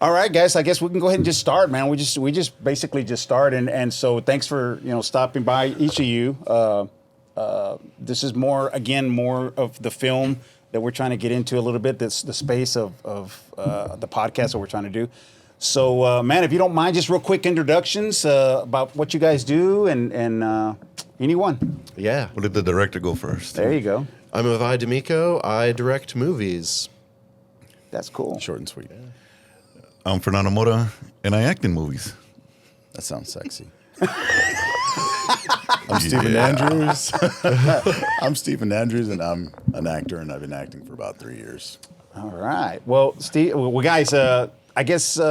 All right, guys. I guess we can go ahead and just start, man. We just basically just start, and so thanks for stopping by, each of you. This is more of the film that we're trying to get into a little bit. This the space of the podcast that we're trying to do. So, man, if you don't mind, just real quick introductions about what you guys do, and anyone. Yeah. We'll let the director go first. There you go. I'm Avai damico. I direct movies. That's cool. Short and sweet. I'm Fernando Mora, and I act in movies. That sounds sexy. I'm Stephen Andrews. I'm Stephen Andrews, and I'm an actor, and I've been acting for about 3 years. All right. Well, Steve, guys, I guess we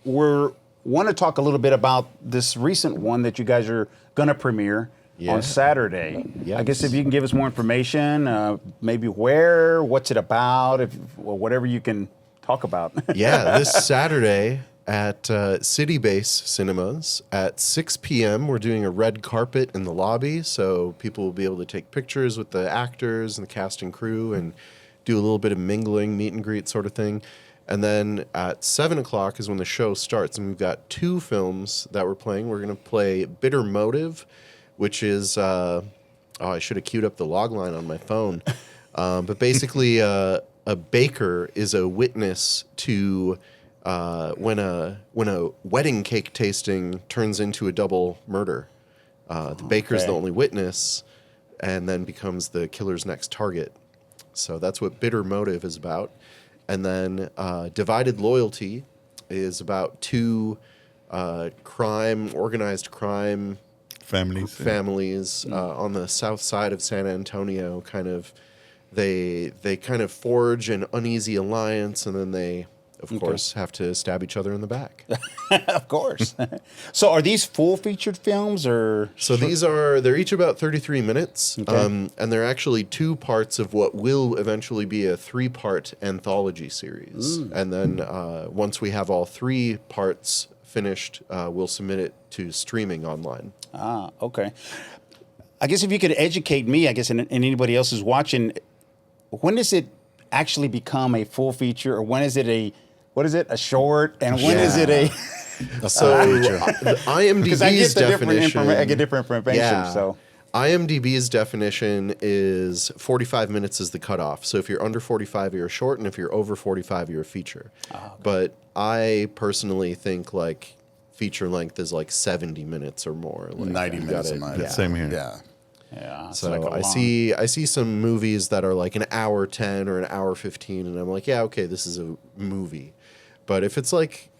want to talk a little bit about this recent one that you guys are going to premiere on Saturday. Yes. I guess if you can give us more information, maybe where, what's it about, or whatever you can talk about. Yeah, this Saturday at City Base Cinemas at 6 p.m. We're doing a red carpet in the lobby, so people will be able to take pictures with the actors and the cast and crew and do a little bit of mingling, meet and greet sort of thing. And then at 7 o'clock is when the show starts, and we've got 2 films that we're playing. We're going to play Bitter Motive, which is, I should have queued up the log line on my phone. But basically, a baker is a witness to when a wedding cake tasting turns into a double murder. The baker's the only witness, and then becomes the killer's next target. So that's what Bitter Motive is about. And then Divided Loyalty is about 2 organized crime families on the south side of San Antonio. They kind of forge an uneasy alliance, and then they, of course, have to stab each other in the back. Of course. So are these full featured films, or? So they're each about 33 minutes, and they're actually 2 parts of what will eventually be a 3-part anthology series. And then once we have all 3 parts finished, we'll submit it to streaming online. Ah, okay. I guess if you could educate me, and anybody else who's watching, when does it actually become a full feature, or when is it a short, and when is it a? So the IMDb's definition, I get different information. Yeah. So IMDb's definition is 45 minutes is the cutoff. So if you're under 45, you're a short, and if you're over 45, you're a feature. Oh, okay. But I personally think feature length is 70 minutes or more. 90 minutes in mine. Yeah. Same here. Yeah. Yeah. So I see some movies that are an hour 10 or an hour 15, and I'm like, yeah, okay, this is a movie. But if it's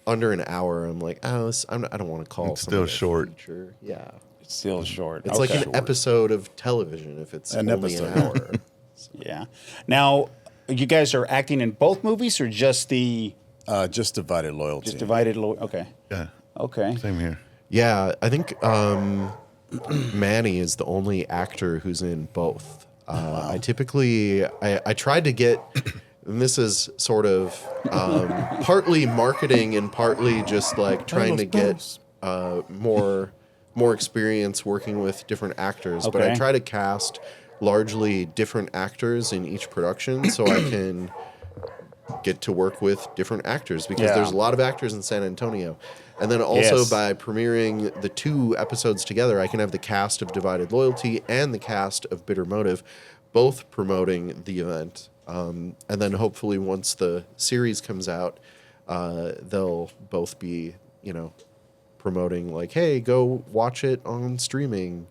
under an hour, I'm like, I don't want to call it's still short. Feature. Yeah. It's still short. It's like an episode of television if it's only an hour. So. Yeah. Now, you guys are acting in both movies, or just the? Just Divided Loyalty. Just Divided Loyalty. Okay. Yeah. Okay. Same here. Yeah, I think Manny is the only actor who's in both. I tried to get, and this is sort of partly marketing and partly just trying to get more experience working with different actors. Okay. But I try to cast largely different actors in each production so I can get to work with different actors, because there's a lot of actors in San Antonio. And then also by premiering the 2 episodes together, I can have the cast of Divided Loyalty and the cast of Bitter Motive both promoting the event. And then hopefully once the series comes out, they'll both be, promoting hey, go watch it on streaming.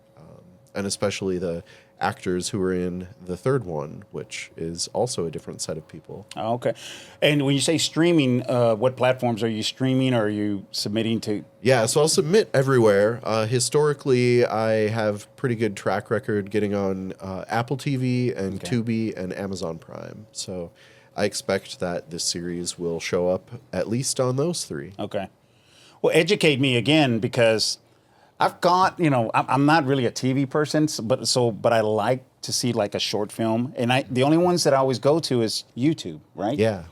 And especially the actors who are in the 3rd one, which is also a different set of people. Oh, okay. And when you say streaming, what platforms are you streaming, or are you submitting to? Yeah, so I'll submit everywhere. Historically, I have pretty good track record getting on Apple TV and Tubi and Amazon Prime. So I expect that this series will show up at least on those 3. Okay. Well, educate me again, because I've got, I'm not really a TV person, but I like to see a short film, and the only ones that I always go to is YouTube, right? Yeah.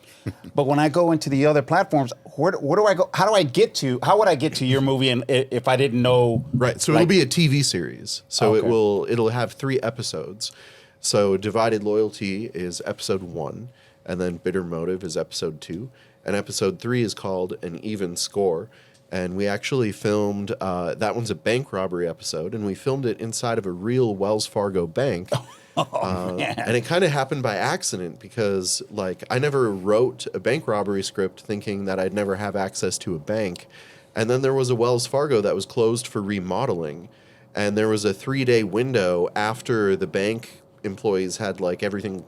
But when I go into the other platforms, where do I go? How would I get to your movie, and if I didn't know? Right. So it'll be a TV series. So it'll have 3 episodes. So Divided Loyalty is episode 1, and then Bitter Motive is episode 2. and episode 3 is called An Even Score. And we actually filmed, that one's a bank robbery episode, and we filmed it inside of a real Wells Fargo bank. And it kind of happened by accident because, like, I never wrote a bank robbery script thinking that I'd never have access to a bank. And then there was a Wells Fargo that was closed for remodeling. And there was a 3-day window after the bank employees had, like, everything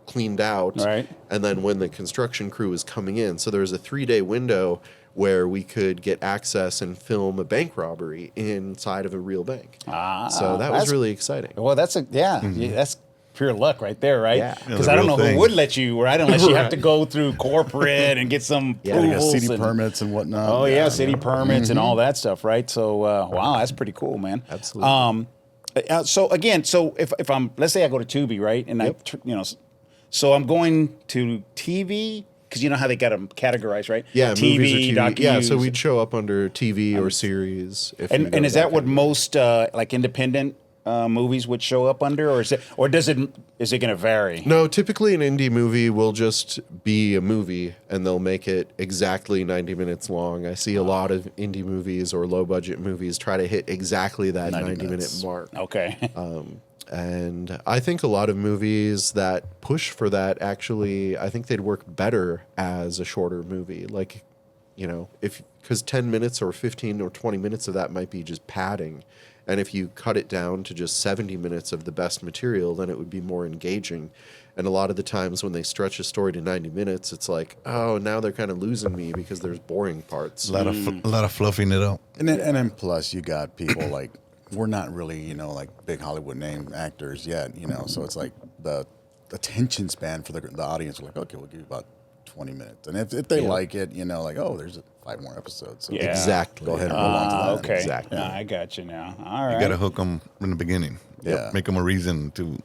cleaned out. Right. And then when the construction crew was coming in. So there was a 3-day window where we could get access and film a bank robbery inside of a real bank. So that was really exciting. Well, that's that's pure luck right there, right? Yeah. Because the I don't real know thing. who would let you, right? Unless you have to go through corporate and get some Yeah, Like approvals. city and- permits and whatnot. Oh yeah, city permits and all that stuff, right? So wow, that's pretty cool, man. Absolutely. So again, if I'm, let's say I go to Tubi, right, and so I'm going to TV because you know how they got them categorized, right? Yeah, TV, movies or TV. docus. Yeah, so we'd show up under TV or series. If you go And to is that what kind of- most like independent movies would show up under, or is it going to vary? No, typically an indie movie will just be a movie and they'll make it exactly 90 minutes long. I see a lot of indie movies or low budget movies try to hit exactly that 90 minute minutes. mark. Okay. And I think a lot of movies that push for that actually, I think they'd work better as a shorter movie. Like, you know, because 10 minutes or 15 or 20 minutes of that might be just padding. And if you cut it down to just 70 minutes of the best material, then it would be more engaging. And a lot of the times when they stretch a story to 90 minutes, it's like, oh, now they're kind of losing me because there's boring parts. A lot of fluffing it up. And then plus you got people like, we're not really, you know, like big Hollywood name actors yet, you know, so it's like the attention span for the audience. We're like, okay, we'll give you about 20 minutes. And if they like it, you know, like, oh, there's 5 more episodes. So Yeah. Exactly. Go ahead and roll on to that. Okay. Exactly. I got you now. All right. You got to hook them in the beginning. Yeah. Make them a reason to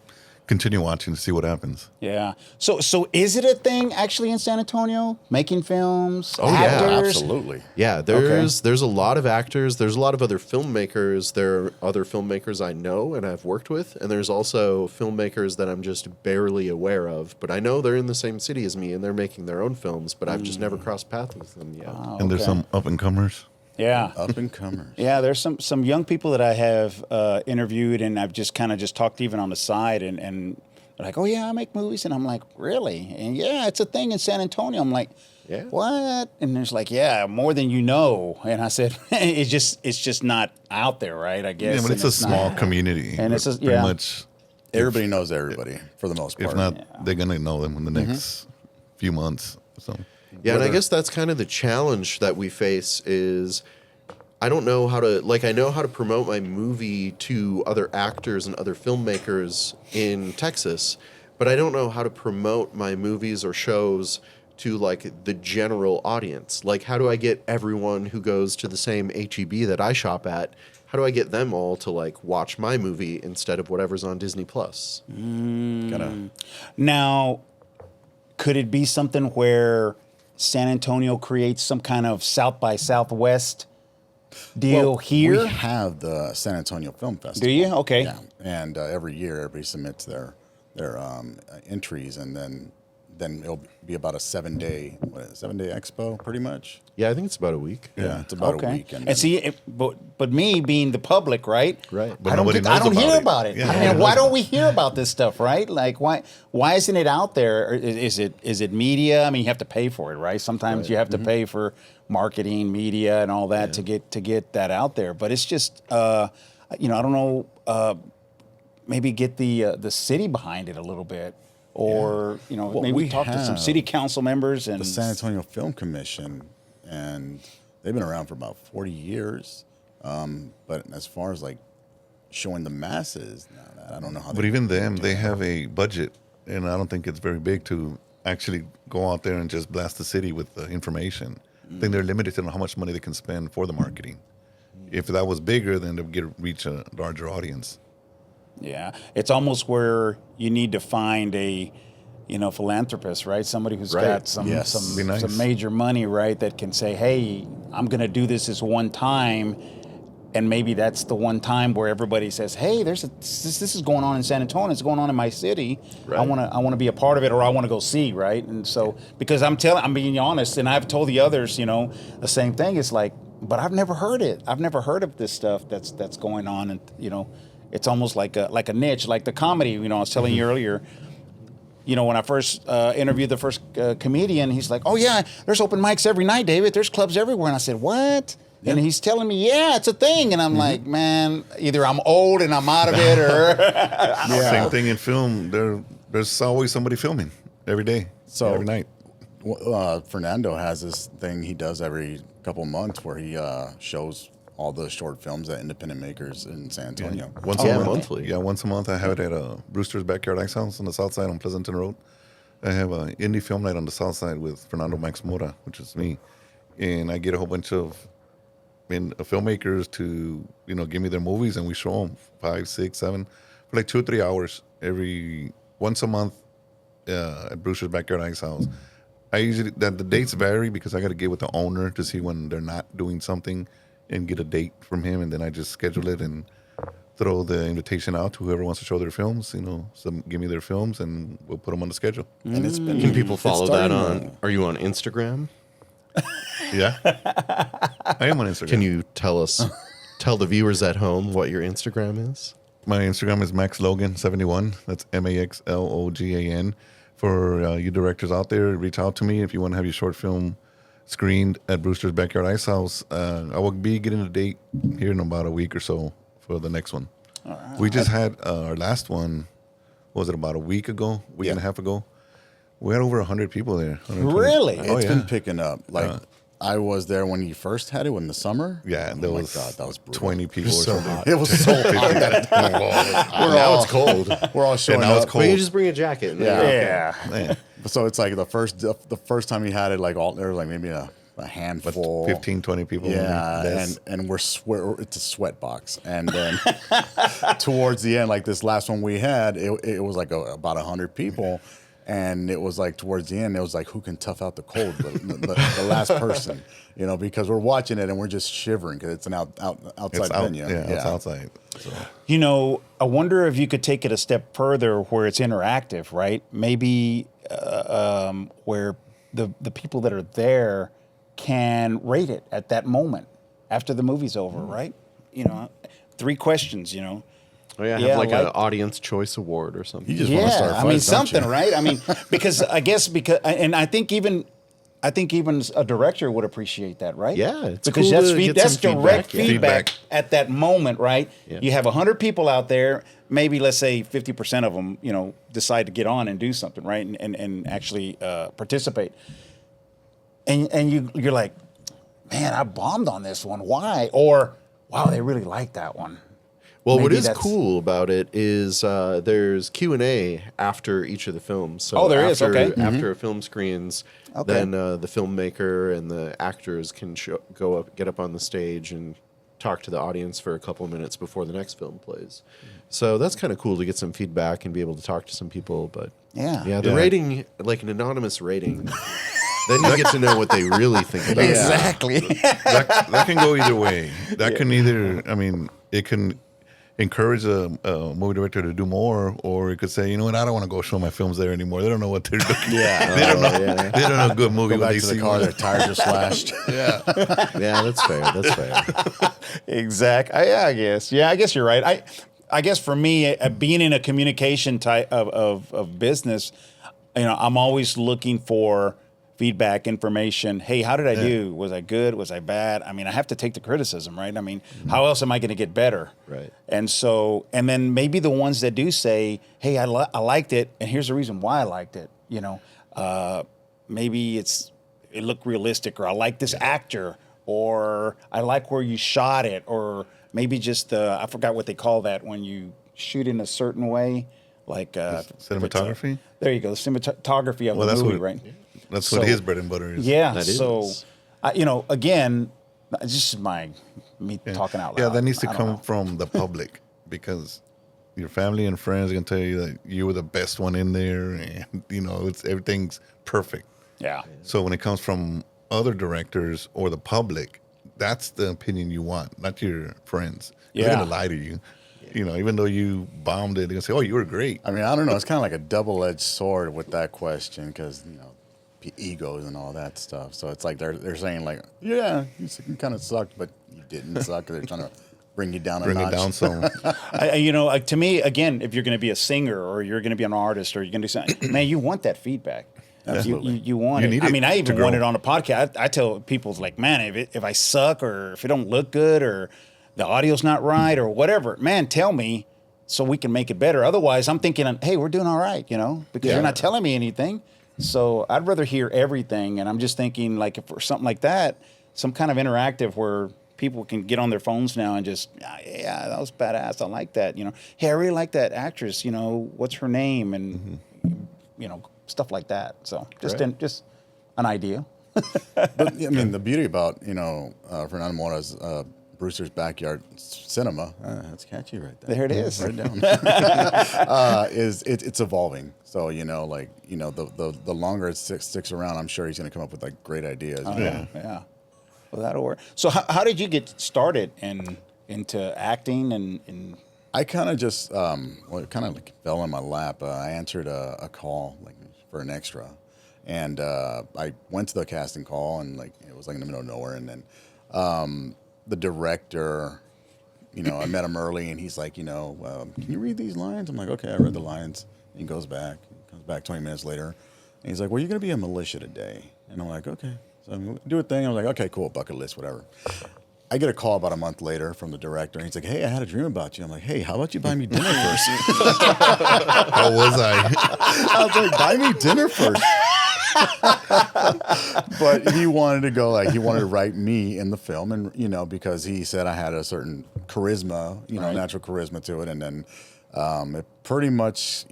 continue watching to see what happens. Yeah. So is it a thing actually in San Antonio? Making films? Oh, yeah, actors? Absolutely. Yeah, there's a lot of actors. There's a lot of other filmmakers. There are other filmmakers I know and I've worked with, and there's also filmmakers that I'm just barely aware of. But I know they're in the same city as me and they're making their own films, but I've just never crossed paths with them yet. And there's some up and comers. Yeah. Up and comers. Yeah, there's some young people that I have interviewed, and I've just kind of just talked even on the side, and they're like, oh yeah, I make movies, and I'm like, really? And yeah, it's a thing in San Antonio. I'm like, Yeah. what? And there's like, yeah, more than you know. And I said, it's just not out there, right? I guess. Yeah, but And it's a small not- community. And it's Pretty yeah. much, Everybody knows everybody for the most part. if not, they're going to know them in the next few months. So Yeah, and I guess that's kind of the challenge that we face is I don't know how to, like, I know how to promote my movie to other actors and other filmmakers in Texas, but I don't know how to promote my movies or shows to, like, the general audience. Like, how do I get everyone who goes to the same HEB that I shop at, how do I get them all to, like, watch my movie instead of whatever's on Disney Plus? Gotta, Now, could it be something where San Antonio creates some kind of South by Southwest deal here? We have the San Antonio Film Festival. Do you? Okay. Yeah, and every year everybody submits their entries, and then it'll be about a 7-day expo, pretty much. Yeah, I think it's about a week. Yeah, it's about a Okay. week. And see, but me being the public, right? Right. But I don't, nobody I knows don't about hear it. about it. Yeah, I nobody mean, why knows don't about we hear about this stuff, right? Like, why isn't it out there? Or is it media? I mean, you have to pay for it, right? Sometimes you have to pay for marketing, media, and all that to get that out there. But it's just, I don't know. Maybe get the city behind it a little bit, or Well, maybe we talk to some have city council members and the San Antonio Film Commission, and they've been around for about 40 years. But as far as like showing the masses, I don't know how. But even them, they have a budget, and I don't think it's very big to actually go out there and just blast the city with the information. I think they're limited to how much money they can spend for the marketing. If that was bigger, then they would reach a larger audience. Yeah, it's almost where you need to find a, philanthropist, right? Somebody who's Right. got some Yes. Be nice. some major money, right? That can say, "Hey, I'm going to do this one time, and maybe that's the one time where everybody says, "Hey, this is going on in San Antonio. It's going on in my city. Right. I want to be a part of it, or I want to go see." Right, and so because I'm being honest, and I've told the others, the same thing. It's like, but I've never heard it. I've never heard of this stuff that's going on, and it's almost like a niche, like the comedy. I was telling you earlier. When I first interviewed the first comedian, he's like, "Oh yeah, there's open mics every night, David. There's clubs everywhere." And I said, "What?" And he's telling me, "Yeah, it's a thing." And I'm like, "Man, either I'm old and I'm out of it, or Same thing in film. There's always somebody filming every day, every night. Fernando has this thing he does every couple months where he shows all the short films at independent makers in San Antonio. Once a month. monthly. Yeah, once a month. I have it at Brewster's Backyard Ice House on the south side on Pleasanton Road. I have an indie film night on the south side with Fernando Max Mora, which is me. And I get a whole bunch of filmmakers to, give me their movies, and we show them 5, 6, 7 for like 2 or 3 hours once a month at Brewster's Backyard Ice House. I usually, the dates vary because I got to get with the owner to see when they're not doing something and get a date from him, and then I just schedule it and throw the invitation out to whoever wants to show their films. Give me their films, and we'll put them on the schedule. And it's been, Can people it's follow that starting on? Are you on Instagram? Yeah, I am on Instagram. Can you tell the viewers at home what your Instagram is? My Instagram is MaxLogan71. That's MaxLogan. For you directors out there, reach out to me if you want to have your short film screened at Brewster's Backyard Ice House. I will be getting a date here in about a week or so for the next one. Right. We just had our last one, was it about a week and a half ago? We had over 100 people there. 120. Really? It's been picking up. I was there when you first had it in the summer. Yeah, there was God, that was brutal. 20 people or so something. hot. It was so hot. Now it's cold. We're all showing now it's up. cold. But you just bring a jacket. yeah. Man, So it's like the first time you had it, there was like maybe a handful, 15, 20 people. Yeah, and it's a sweat box. And then towards the end, like this last one we had, it was like about 100 people. And it was like towards the end, it was like, who can tough out the cold? The last person, because we're watching it and we're just shivering because it's an outside venue. Yeah, it's outside. So. I wonder if you could take it a step further where it's interactive, right? Maybe where the people that are there can rate it at that moment after the movie's over, right? 3 questions, Oh yeah, have like an audience choice award or something. You just want to start fights, something, don't you? right? Because and I think even a director would appreciate that, right? Yeah, it's because cool that's to get that's some direct feedback, feedback at that moment, right? Yeah. You have 100 people out there. Maybe let's say 50% of them, decide to get on and do something, right? And actually participate. And you're like, man, I bombed on this one. Why? Or wow, they really like that one. Well, Maybe what is that's- cool about it is there's Q&A after each of the films. So Oh, there is, okay. After a film screens, Okay. then the filmmaker and the actors can get up on the stage and talk to the audience for a couple of minutes before the next film plays. So that's kind of cool to get some feedback and be able to talk to some people. But Yeah. the rating, like an anonymous rating, then you get to know what they really think about it. Exactly. that can go either way. That can either, it can encourage a movie director to do more, or it could say, you know what, I don't want to go show my films there anymore. They don't know what they're doing. Yeah. They don't know. They don't know a good movie Go when back they to see the car, one. their tires are slashed. Yeah. Yeah, that's fair. Exactly. Yeah, I guess you're right. I guess for me, being in a communication type of business, I'm always looking for feedback, information. Hey, how did I do? Was I good? Was I bad? I have to take the criticism, right? How else am I going to get better? Right. And then maybe the ones that do say, hey, I liked it, and here's the reason why I liked it. Maybe it looked realistic, or I like this actor, or I like where you shot it, or maybe just I forgot what they call that when you shoot in a certain way, like Cinematography? There you go, the cinematography of the movie, right? That's what his bread and butter is. Yeah. That So, is. again, it's just me talking out loud. Yeah, that needs to I don't come know. from the public, because your family and friends are going to tell you that you were the best one in there, and everything's perfect. Yeah. So when it comes from other directors or the public, that's the opinion you want, not your friends. Yeah. They're gonna lie to you. You know, even though you bombed it, they're gonna say, "Oh, you were great." I mean, I don't know. It's kind of like a double-edged sword with that question because egos and all that stuff. So it's like they're saying like, yeah, you kind of sucked, but you didn't suck. They're trying to bring you down a Bring notch. it down some. To me, again, if you're going to be a singer or you're going to be an artist or you're going to do something, man, you want that feedback. Absolutely. You want You it. need I it mean, I to even grow. want it on a podcast. I tell people, like, man, if I suck or if it don't look good or the audio's not right or whatever, man, tell me so we can make it better. Otherwise, I'm thinking, hey, we're doing all right, because Yeah. you're not telling me anything. So I'd rather hear everything. And I'm just thinking, like, if for something like that, some kind of interactive where people can get on their phones now and just, yeah, that was badass. I like that. Hey, I really like that actress. What's her name? And, stuff like that. So just an idea. But I mean, the beauty about Fernando Mora's Brewster's Backyard Cinema, that's catchy right there. There it is. Right down. Is it's evolving. So the longer it sticks around, I'm sure he's going to come up with like great ideas. Yeah. Well, that'll work. So how did you get started into acting and I kind of just it kind of like fell in my lap. I answered a call like for an extra, and I went to the casting call, and like it was like in the middle of nowhere, and then the director, I met him early, and he's like, can you read these lines? I'm like, okay, I read the lines. And he comes back 20 minutes later, and he's like, well, you're gonna be a militia today, and I'm like, okay, so I'm gonna do a thing. I'm like, okay, cool, bucket list, whatever. I get a call about a month later from the director, and he's like, hey, I had a dream about you. I'm like, hey, how about you buy me dinner first? How was I? I was like, buy me dinner first. But he wanted to go, he wanted to write me in the film, and, because he said I had a certain charisma, Right. natural charisma to it. And then it pretty much,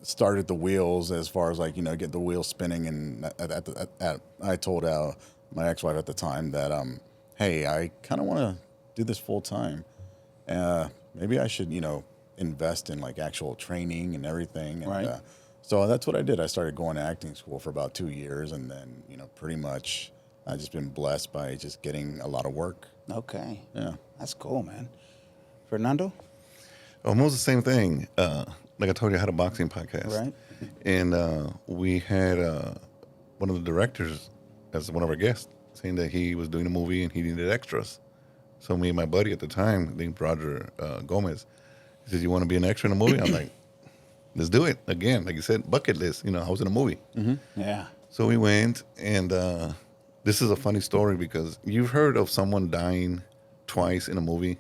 started the wheels as far as get the wheels spinning. And I told my ex-wife at the time that, hey, I kind of want to do this full time. Maybe I should, invest in actual training and everything. And, Right. So that's what I did. I started going to acting school for about 2 years, and then pretty much I've just been blessed by just getting a lot of work. okay. Yeah. That's cool, man. Fernando? Almost the same thing. Like I told you, I had a boxing podcast. Right. And we had one of the directors as one of our guests saying that he was doing a movie and he needed extras. So me and my buddy at the time, named Roger Gomez, he says, you want to be an extra in a movie? I'm like, let's do it. Again, like you said, bucket list. I was in a movie. Yeah. So we went, and this is a funny story because you've heard of someone dying twice in a movie.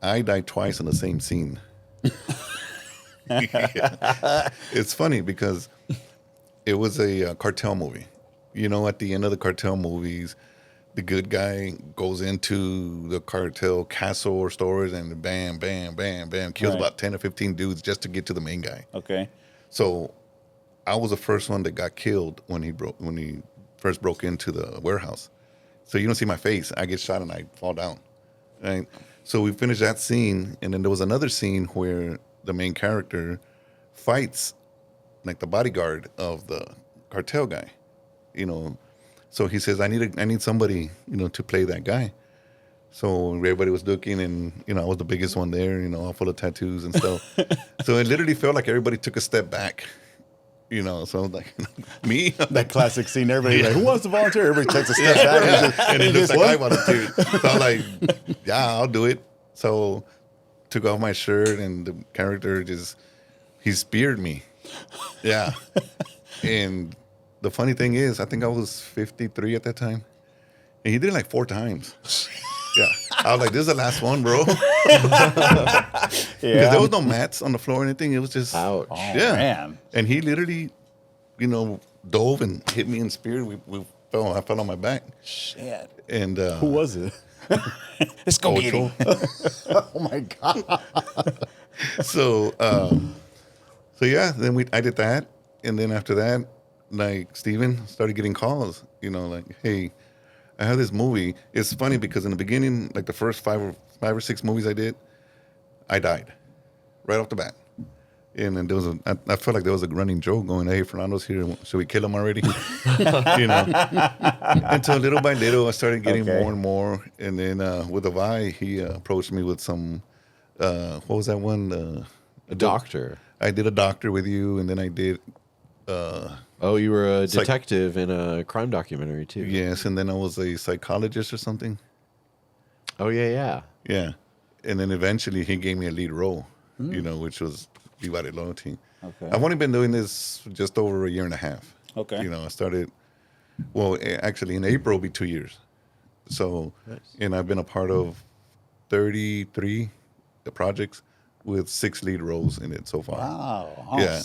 I died twice in the same scene. It's funny because it was a cartel movie. At the end of the cartel movies, the good guy goes into the cartel castle or stores and bam, bam, bam, bam, kills Right. about 10 or 15 dudes just to get to the main guy. Okay. So I was the first one that got killed when he first broke into the warehouse. So you don't see my face. I get shot and I fall down. Right? So we finished that scene, and then there was another scene where the main character fights like the bodyguard of the cartel guy. So he says, I need somebody, to play that guy. So everybody was looking, and I was the biggest one there, all full of tattoos and stuff. So it literally felt like everybody took a step back. So like me, That classic scene. Everybody like, who wants to volunteer? Everybody takes a step back. and it looks like I wanted to. So I'm like, yeah, I'll do it. So took off my shirt, and the character he speared me. Yeah. And the funny thing is, I think I was 53 at that time, and he did it like 4 times. Yeah. I was like, this is the last one, bro. Because there was no mats on the floor or anything. It was just, Ouch. Oh, yeah. man. And he literally, dove and hit me and speared. I fell on my back. Shit. And Who was it? Let's go get him. Oh my God. So yeah, then I did that, and then after that, like Steven started getting calls. Like, hey, I have this movie. It's funny because in the beginning, like the first five or 6 movies I did, I died right off the bat. And then I felt like there was a running joke going, "Hey, Fernando's here. Should we kill him already?" you know. Until little by little, I started getting more and more. And then with Avai, he approached me with some. What was that one? A doctor. I did a doctor with you, and then I did. Oh, you were a detective in a crime documentary too. Yes, and then I was a psychologist or something. Oh yeah. Yeah, and then eventually he gave me a lead role, you know, which was Divided Loyalty. Okay. I've only been doing this just over a year and a half. Okay. You know, I started, well, actually in April will be 2 years. So, and I've been a part of 33 projects with 6 lead roles in it so far. Wow. Yeah.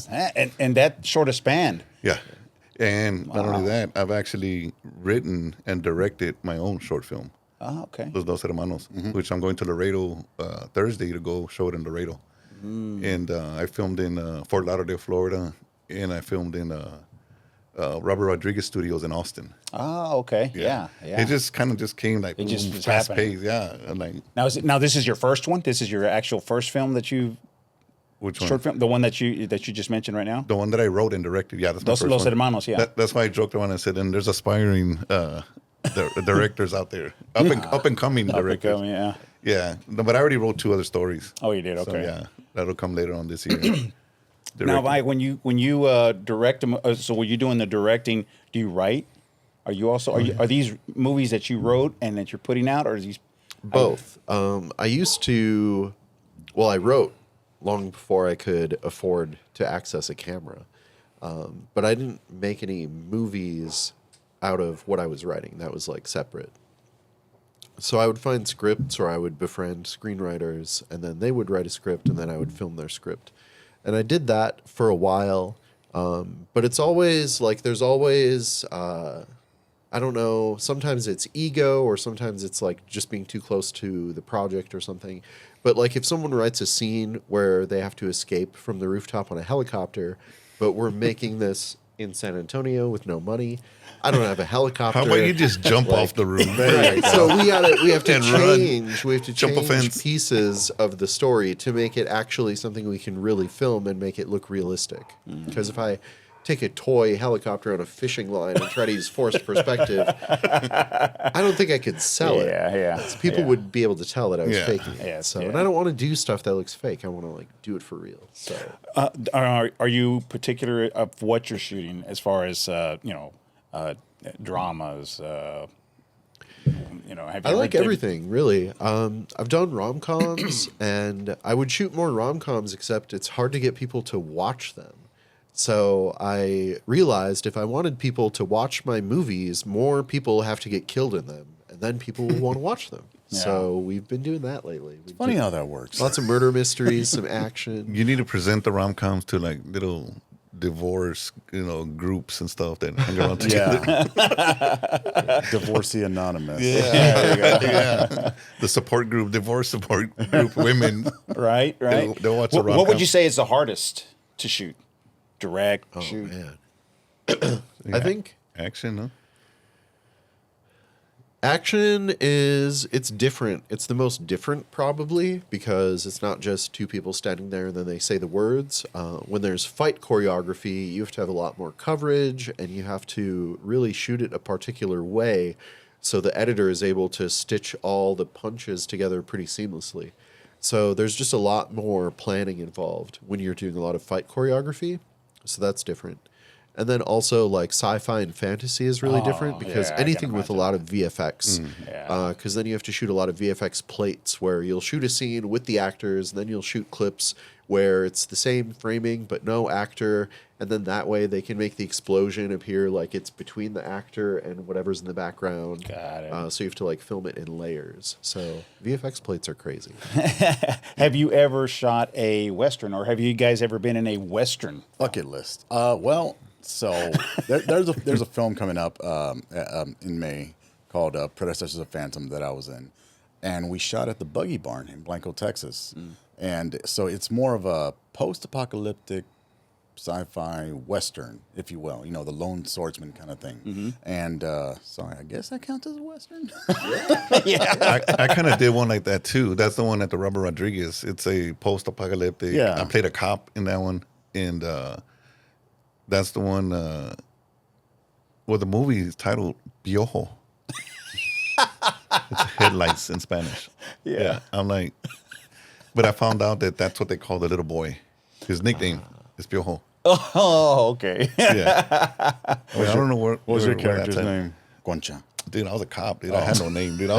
And that sort of span. Yeah. And not only that, I've actually written and directed my own short film, Oh, okay. Los Dos Hermanos, which I'm going to Laredo Thursday to go show it in Laredo. And I filmed in Fort Lauderdale, Florida, and I filmed in Robert Rodriguez Studios in Austin. Oh, okay. Yeah. It just kind of just came like just fast happened. paced. Yeah. And like, Now this is your first one? This is your actual first film that you which one? short film, the one that you just mentioned right now? The one that I wrote and directed. Yeah, that's my first Los one. Hermanos, yeah. That's why I joked around and said, and there's aspiring directors out there, up and coming directors. Yeah. Yeah, no, but I already wrote 2 other stories. Oh, you did? Okay. So, yeah, that'll come later on this year. Now, Vi, when you direct them, so when you're doing the directing, do you write? Are you also are these movies that you wrote and that you're putting out, or are these Both. I used to. Well, I wrote long before I could afford to access a camera, but I didn't make any movies out of what I was writing. That was like separate. So I would find scripts, or I would befriend screenwriters, and then they would write a script, and then I would film their script. And I did that for a while, but it's always like there's always, I don't know, sometimes it's ego, or sometimes it's like just being too close to the project or something. But like if someone writes a scene where they have to escape from the rooftop on a helicopter, but we're making this in San Antonio with no money, I don't have a helicopter. How about you just jump off the roof? Right. So we have to And run. change. We have to Jump a change fence. pieces of the story to make it actually something we can really film and make it look realistic. Because if I take a toy helicopter on a fishing line and try to use forced perspective, I don't think I could sell it. Yeah. So people would be able to tell that I was Yeah. faking it. Yeah, So, yeah. and I don't want to do stuff that looks fake. I want to like do it for real. So Are you particular of what you're shooting as far as dramas? Have you I ever like did- everything, really. I've done rom-coms, and I would shoot more rom-coms, except it's hard to get people to watch them. So I realized if I wanted people to watch my movies, more people have to get killed in them, and then people will want to watch them. So we've been doing that lately. It's Funny how that works. Lots of murder mysteries, some action. You need to present the rom-coms to like little divorce, groups and stuff that hang around together. Yeah. Divorcee Anonymous. Yeah. The support group, divorce support group, women. Right. They'll watch the What would rom-com. you say is the hardest to shoot? Direct, shoot. Man. I think Action, huh? action it's different. It's the most different probably because it's not just 2 people standing there and then they say the words. When there's fight choreography, you have to have a lot more coverage and you have to really shoot it a particular way so the editor is able to stitch all the punches together pretty seamlessly. So there's just a lot more planning involved when you're doing a lot of fight choreography. So that's different. And then also like sci-fi and fantasy is really different because yeah, I can anything with a lot of VFX. Yeah. Because then you have to shoot a lot of VFX plates where you'll shoot a scene with the actors and then you'll shoot clips where it's the same framing but no actor. And then that way they can make the explosion appear like it's between the actor and whatever's in the background. Got it. So you have to like film it in layers. So VFX plates are crazy. Have you ever shot a Western, or have you guys ever been in a Western? Bucket list. So there's a film coming up in May called Predecessors of Phantom that I was in, and we shot at the Buggy Barn in Blanco, Texas. And so it's more of a post-apocalyptic sci-fi western, if you will. You know, the lone swordsman kind of thing. And so I guess that counts as a western. I kind of did one like that too. That's the one at the Robert Rodriguez. It's a post-apocalyptic. Yeah. I played a cop in that one, and that's the one. Well, the movie is titled Piojo. It's headlights in Spanish. Yeah. I'm like, but I found out that that's what they call the little boy. His nickname is Piojo. Oh, okay. Yeah. I don't know What was your where character's that's at. name? Concha. Dude, I was a cop, dude. I had no name, dude.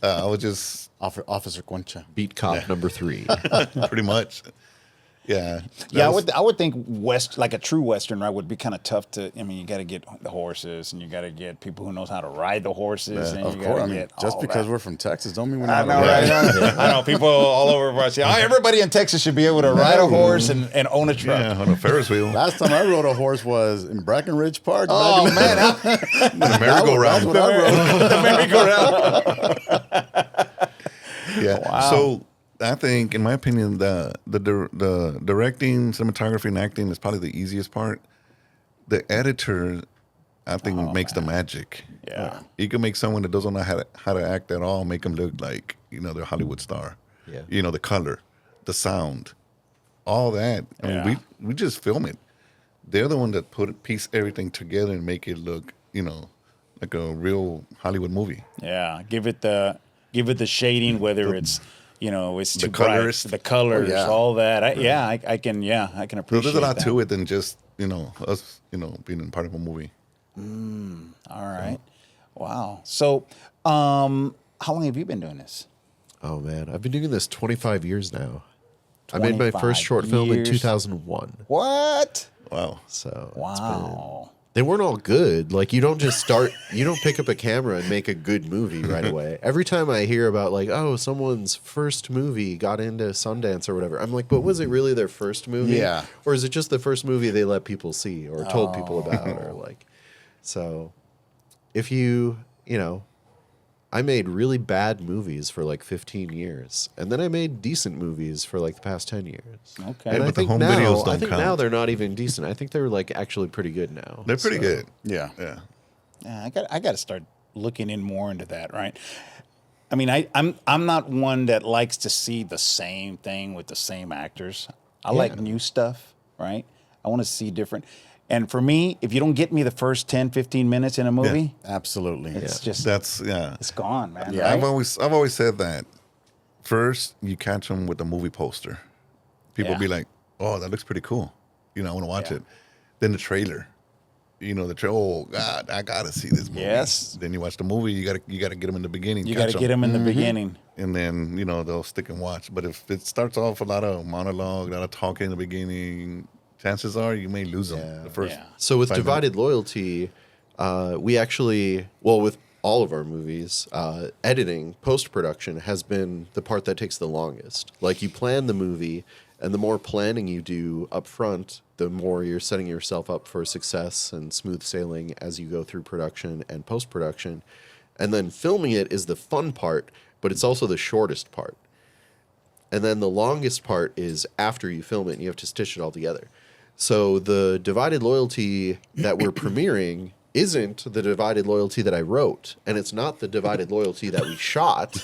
I was just Officer Concha. Beat cop number 3. pretty much. Yeah. Yeah, I would think like a true Western, right, would be kind of tough to. I mean, you got to get the horses, and you got to get people who knows how to ride the horses, and Of you course. got I to mean, get just all because that. we're from Texas don't mean we're I not. know, right? I know people all over us. Yeah, everybody in Texas should be able to ride a horse and own a truck. Yeah, on a Ferris wheel. Last time I rode a horse was in Brackenridge Park. Oh back in man, The merry-go-round. That's what I rode. the merry-go-round. Yeah. Wow. So I think, in my opinion, the directing, cinematography, and acting is probably the easiest part. The editor, I think, makes the magic. Yeah. You can make someone that doesn't know how to act at all, make them look like, you know, they're a Hollywood star. Yeah. You know, the color, the sound, all that. I Yeah. mean, we just film it. They're the one that piece everything together and make it look, you know, like a real Hollywood movie. Yeah, give it the shading, whether it's it's too The bright, colors. the colors, yeah. all that. I can So appreciate. there's a lot that. to it than just, you know, us, you know, being in part of a movie. All right, wow. So, how long have you been doing this? Oh man, I've been doing this 25 years now. I made my 25 first short film in years. 2001. What? Wow. So Wow. they weren't all good. Like you don't just start, you don't pick up a camera and make a good movie right away. Every time I hear about like, oh, someone's first movie got into Sundance or whatever, I'm like, but was it really their first movie? Yeah. Or is it just the first movie they let people see or told people about or like, so if I made really bad movies for like 15 years, and then I made decent movies for like the past 10 years. Okay. And but I the think home now, videos don't I think count. now they're not even decent. I think they're like actually pretty good now. They're pretty So, good. Yeah. Yeah. Yeah, I got to start looking in more into that, right? I mean, I'm not one that likes to see the same thing with the same actors. I like new stuff, right? I want to see different. And for me, if you don't get me the first 10, 15 minutes in a movie, Absolutely. it's just Yeah. it's gone, man. Yeah. right? I've always said that. First, you catch them with the movie poster. People Yeah. be like, "Oh, that looks pretty cool. You know, I want to watch Yeah. it." Then the trailer. You know, oh God, I gotta see this movie. Yes. Then you watch the movie. You gotta get them in the beginning. You got to get them in the beginning. and then they'll stick and watch. But if it starts off a lot of monologue, a lot of talking in the beginning, chances are you may lose them the first. Yeah. So with 5 Divided Loyalty, we actually, well, with all of our movies, editing, post-production has been the part that takes the longest. Like you plan the movie, and the more planning you do up front, the more you're setting yourself up for success and smooth sailing as you go through production and post-production. And then filming it is the fun part, but it's also the shortest part. And then the longest part is after you film it and you have to stitch it all together. So the Divided Loyalty that we're premiering isn't the Divided Loyalty that I wrote, and it's not the Divided Loyalty that we shot,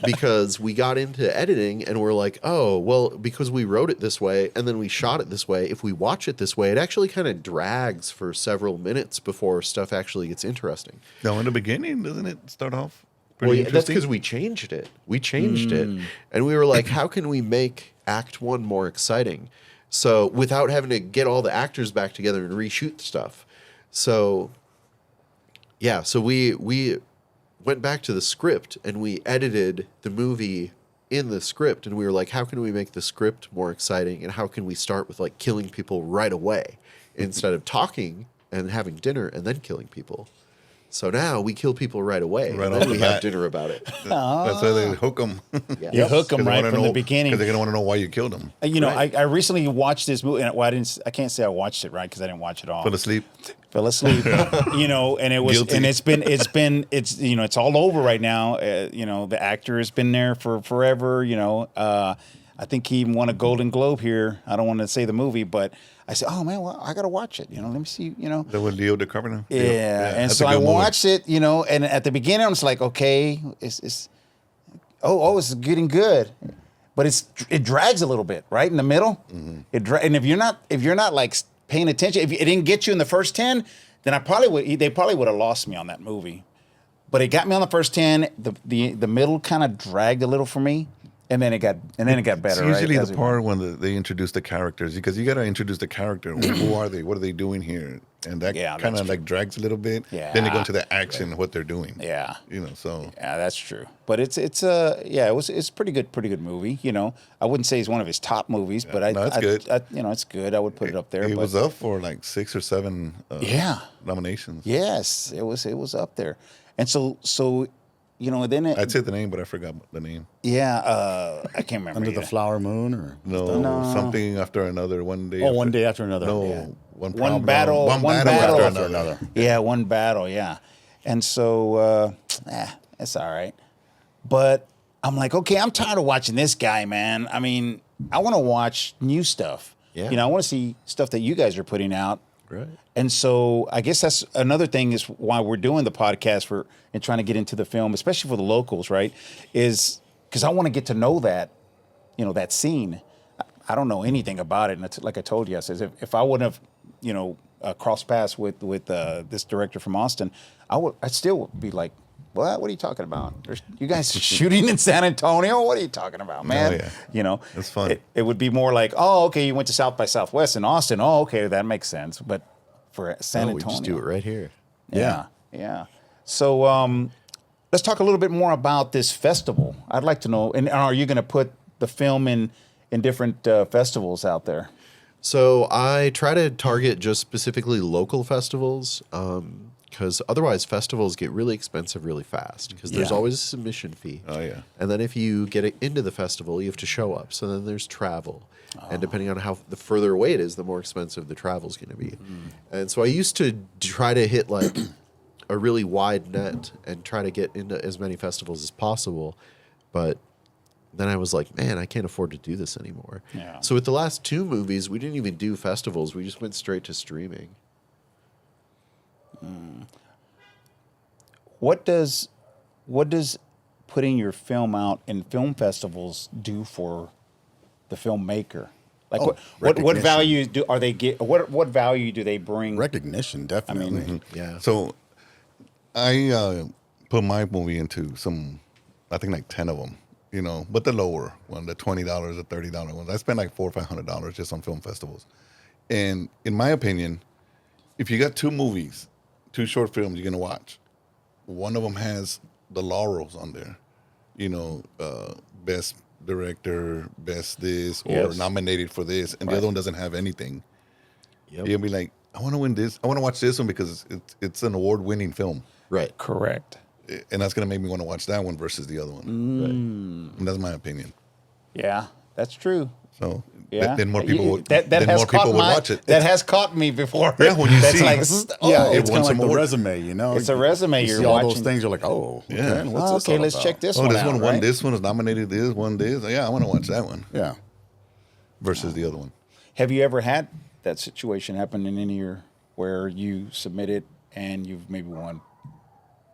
because we got into editing and we're like, oh, well, because we wrote it this way and then we shot it this way, if we watch it this way, it actually kind of drags for several minutes before stuff actually gets interesting. Now, in the beginning, doesn't it start off Well, pretty yeah, that's interesting? because we changed it. We changed it. And we were like, how can we make Act 1 more exciting? So without having to get all the actors back together and reshoot stuff. So, yeah, so we went back to the script and we edited the movie in the script. And we were like, how can we make the script more exciting? And how can we start with like killing people right away instead of talking and having dinner and then killing people? So now we kill people right away, Right and off then the we have bat. dinner about it. That's why they hook them. Yeah. You hook them right from the beginning. Because they're gonna want to know why you killed them. I recently watched this movie, and I can't say I watched it right because I didn't watch it all. Fell asleep. Fell asleep, and it was, Guilty. and it's all over right now. The actor has been there for forever. I think he even won a Golden Globe here. I don't want to say the movie, but I said, oh man, well, I got to watch it. Let me see, That was Leo DiCaprio. Yeah. And that's so a I good movie. watched it, and at the beginning I was like, okay, it's getting good. But it drags a little bit, right? In the middle. Mm-hmm. And if you're not like paying attention, if it didn't get you in the first 10, then they probably would have lost me on that movie. But it got me on the first 10. The middle kind of dragged a little for me, and then it got better. It's usually right? the part when they introduce the characters, because you got to introduce the character. Who are they? What are they doing here? And that kind of like drags a little bit. Yeah. Then they go into the action, what they're doing. Yeah. So. Yeah, that's true. But it's pretty good movie. I wouldn't say it's one of his top movies, but it's good. It's good. I would put it up there. It was up for like 6 or 7 nominations. Yes, it was up there. And so then I'd say the name, but I forgot the name. Yeah, I can't remember. Under the Flower Moon, or No, something after another. One day. one day after another. No, Yeah. one battle after another. Yeah, one battle. Yeah, and so it's all right. But I'm like, okay, I'm tired of watching this guy, man. I mean, I want to watch new stuff. Yeah. I want to see stuff that you guys are putting out. Right. And so I guess that's another thing is why we're doing the podcast and trying to get into the film, especially for the locals, right? Is because I want to get to know that, that scene. I don't know anything about it. And it's, like I told you, I says, if I wouldn't have, crossed paths with this director from Austin, I'd still be like, what are you talking about? You guys shooting in San Antonio? What are you talking about, man? Oh, yeah. That's fun. It would be more like, oh, okay, you went to South by Southwest in Austin. Oh, okay, that makes sense. But for San Antonio, we just do it right here. Yeah. So let's talk a little bit more about this festival. I'd like to know, and are you going to put the film in different festivals out there? So I try to target just specifically local festivals, because otherwise festivals get really expensive really fast, because there's always a submission fee. Oh, yeah. And then if you get into the festival, you have to show up. So then there's travel. And depending on how the further away it is, the more expensive the travel is going to be. And so I used to try to hit like a really wide net and try to get into as many festivals as possible. But then I was like, man, I can't afford to do this anymore. Yeah. So with the last 2 movies, we didn't even do festivals. We just went straight to streaming. What does putting your film out in film festivals do for the filmmaker? Like what value are they get? What value do they bring? Recognition, definitely. Yeah. So I put my movie into I think like 10 of them, but the lower one, the $20, the $30 ones. I spent like $400 or $500 just on film festivals. And in my opinion, if you got 2 movies, 2 short films you're going to watch, one of them has the laurels on there, best director, best this, or nominated for this, and the other one doesn't have anything. Yep. You'll be like, I want to win this. I want to watch this one because it's an award-winning film. Right. Correct. And that's going to make me want to watch that one versus the other one. Right. And that's my opinion. Yeah, that's true. So Yeah, then more people would, that then has more people caught would watch it. That has caught me before. Yeah, when you That's see, like, It's won kind of like some the award. resume, It's a resume. You You're see all watching. those things. You're like, oh, okay, Yeah. what's this Okay, all let's about? check this Oh, one this out. one won right? this one, is nominated this, won this. Yeah, I want to watch that one Yeah. versus the other one. Have you ever had that situation happen in any of your where you submitted and you've maybe won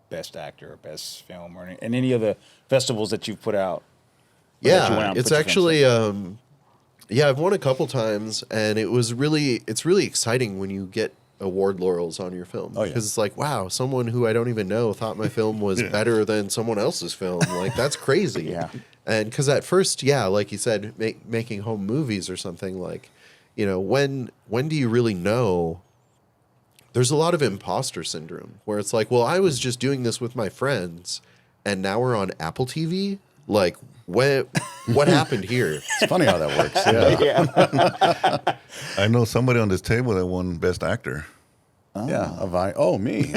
best actor or best film or in any of the festivals that you've put out? Or that you went out Yeah, and it's put your films actually I've won a couple times, and it's really exciting when you get award laurels on your film. Oh, yeah. Because it's like, wow, someone who I don't even know thought my film was better than someone else's film. Like, that's crazy. Yeah. And because at first, like you said, making home movies or something, like, when do you really know? There's a lot of imposter syndrome where it's like, well, I was just doing this with my friends, and now we're on Apple TV. Like, what happened here? It's funny how that works. Yeah. I know somebody on this table that won best actor. Yeah, Avai. Oh, me.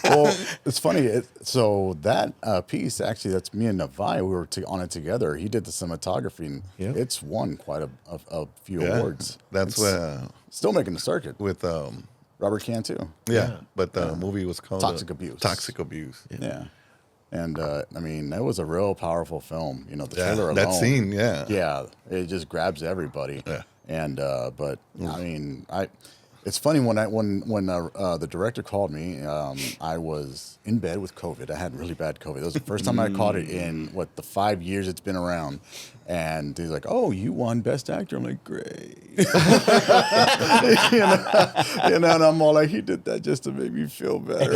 Well, it's funny. So that piece, actually, that's me and Avai. We were on it together. He did the cinematography, and it's won quite a few awards. That's Still making the circuit. with Robert Cantu. but the movie was called Toxic Abuse. Toxic Abuse. Yeah. And I mean, that was a real powerful film. You know, the Yeah, trailer alone. that scene, yeah. Yeah, it just grabs everybody. Yeah. And but I mean, it's funny when the director called me. I was in bed with COVID. I had really bad COVID. It was the first time I caught it in the 5 years it's been around. And he's like, "Oh, you won Best Actor." I'm like, "Great." And I'm all like, "He did that just to make me feel better."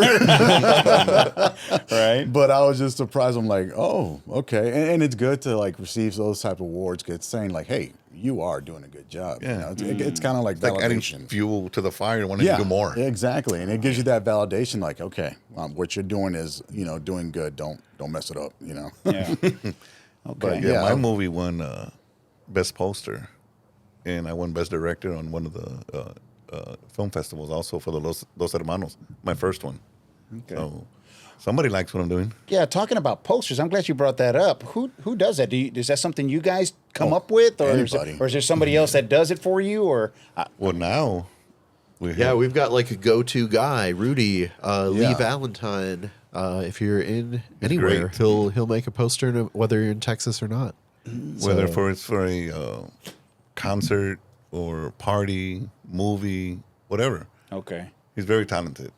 Right. But I was just surprised. I'm like, "Oh, okay." And it's good to like receive those type of awards. It's saying like, "Hey, you are doing a good job." Yeah. You know, it's kind of like It's like adding validation. fuel to the fire and wanting to do more. Exactly. And it gives you that validation. Like, okay, what you're doing is doing good. Don't mess it up. Yeah. But Yeah, my movie won Best Poster, and I won Best Director on one of the film festivals also for the Los Hermanos, my first one. Okay. So somebody likes what I'm doing. Yeah, talking about posters, I'm glad you brought that up. Who does that? Is that something you guys come up with, or anybody. is there somebody else that does it for you? Or Well, now We've got like a go-to guy, Rudy Lee Valentine. If you're in anywhere, great. he'll make a poster, whether you're in Texas or not. whether it's for a concert or party, movie, whatever. okay. He's very talented,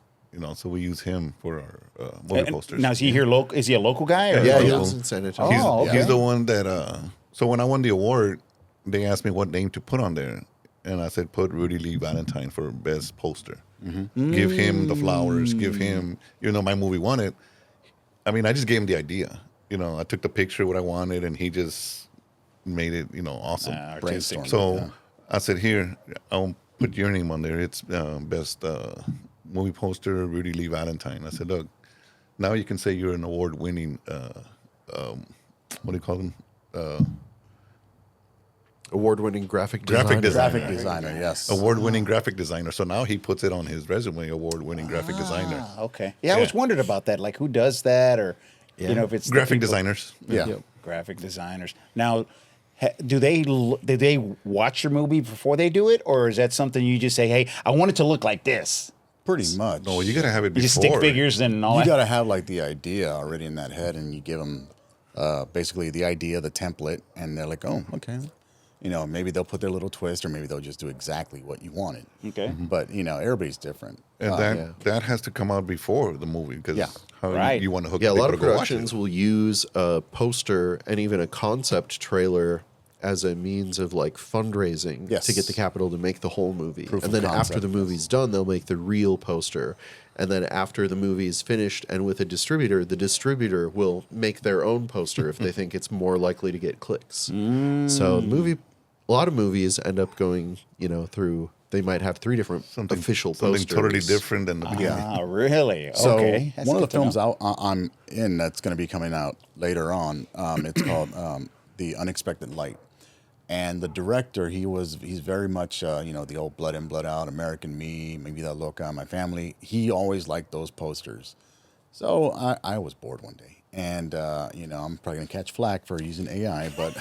so we use him for our movie posters. Now is he here? Is he a local guy? Or Yeah, he local. lives in San Antonio. He's, Oh, okay. he's the one that. So when I won the award, they asked me what name to put on there, and I said put Rudy Lee Valentine for best poster. Give him the flowers. Give him, my movie won it. I mean, I just gave him the idea. I took the picture what I wanted, and he just made it, awesome. Artistic. Brainstorm. So I said, here, I'll put your name on there. It's best movie poster, Rudy Lee Valentine. I said, look, now you can say you're an award-winning, what do you call them? Award-winning graphic designer. Graphic designer. Graphic designer, yes. Award-winning graphic designer. So now he puts it on his resume, award-winning graphic designer. Okay. Yeah, I was wondering about that. Like, who does that, or if it's the Graphic people- designers. Yeah. Yep. graphic designers. Now, do they watch your movie before they do it, or is that something you just say, "Hey, I want it to look like this"? Pretty much. No, you got to have it You before. just stick figures and all You that. got to have like the idea already in that head, and you give them basically the idea, the template, and they're like, "Oh, okay." Maybe they'll put their little twist, or maybe they'll just do exactly what you wanted. Okay. But everybody's different. And that has to come out before the movie because Yeah. how Right. you want to hook Yeah, a people lot of to go watch it. productions will use a poster and even a concept trailer as a means of like fundraising Yes. to get the capital to make the whole movie. Proof and of then after concept, the movie's done, they'll make the real poster. And then after the movie's finished and with a distributor, the distributor will make their own poster if they think it's more likely to get clicks. So a lot of movies end up going, through, they might have 3 different official Something posters. totally different than the beginning. Ah, really? So Okay. That's one of the good to know. films I'm in that's going to be coming out later on. It's called The Unexpected Light, and the director he's very much the old blood in blood out American Me, maybe that loca, My Family. He always liked those posters. So I was bored one day. And, I'm probably going to catch flack for using AI, but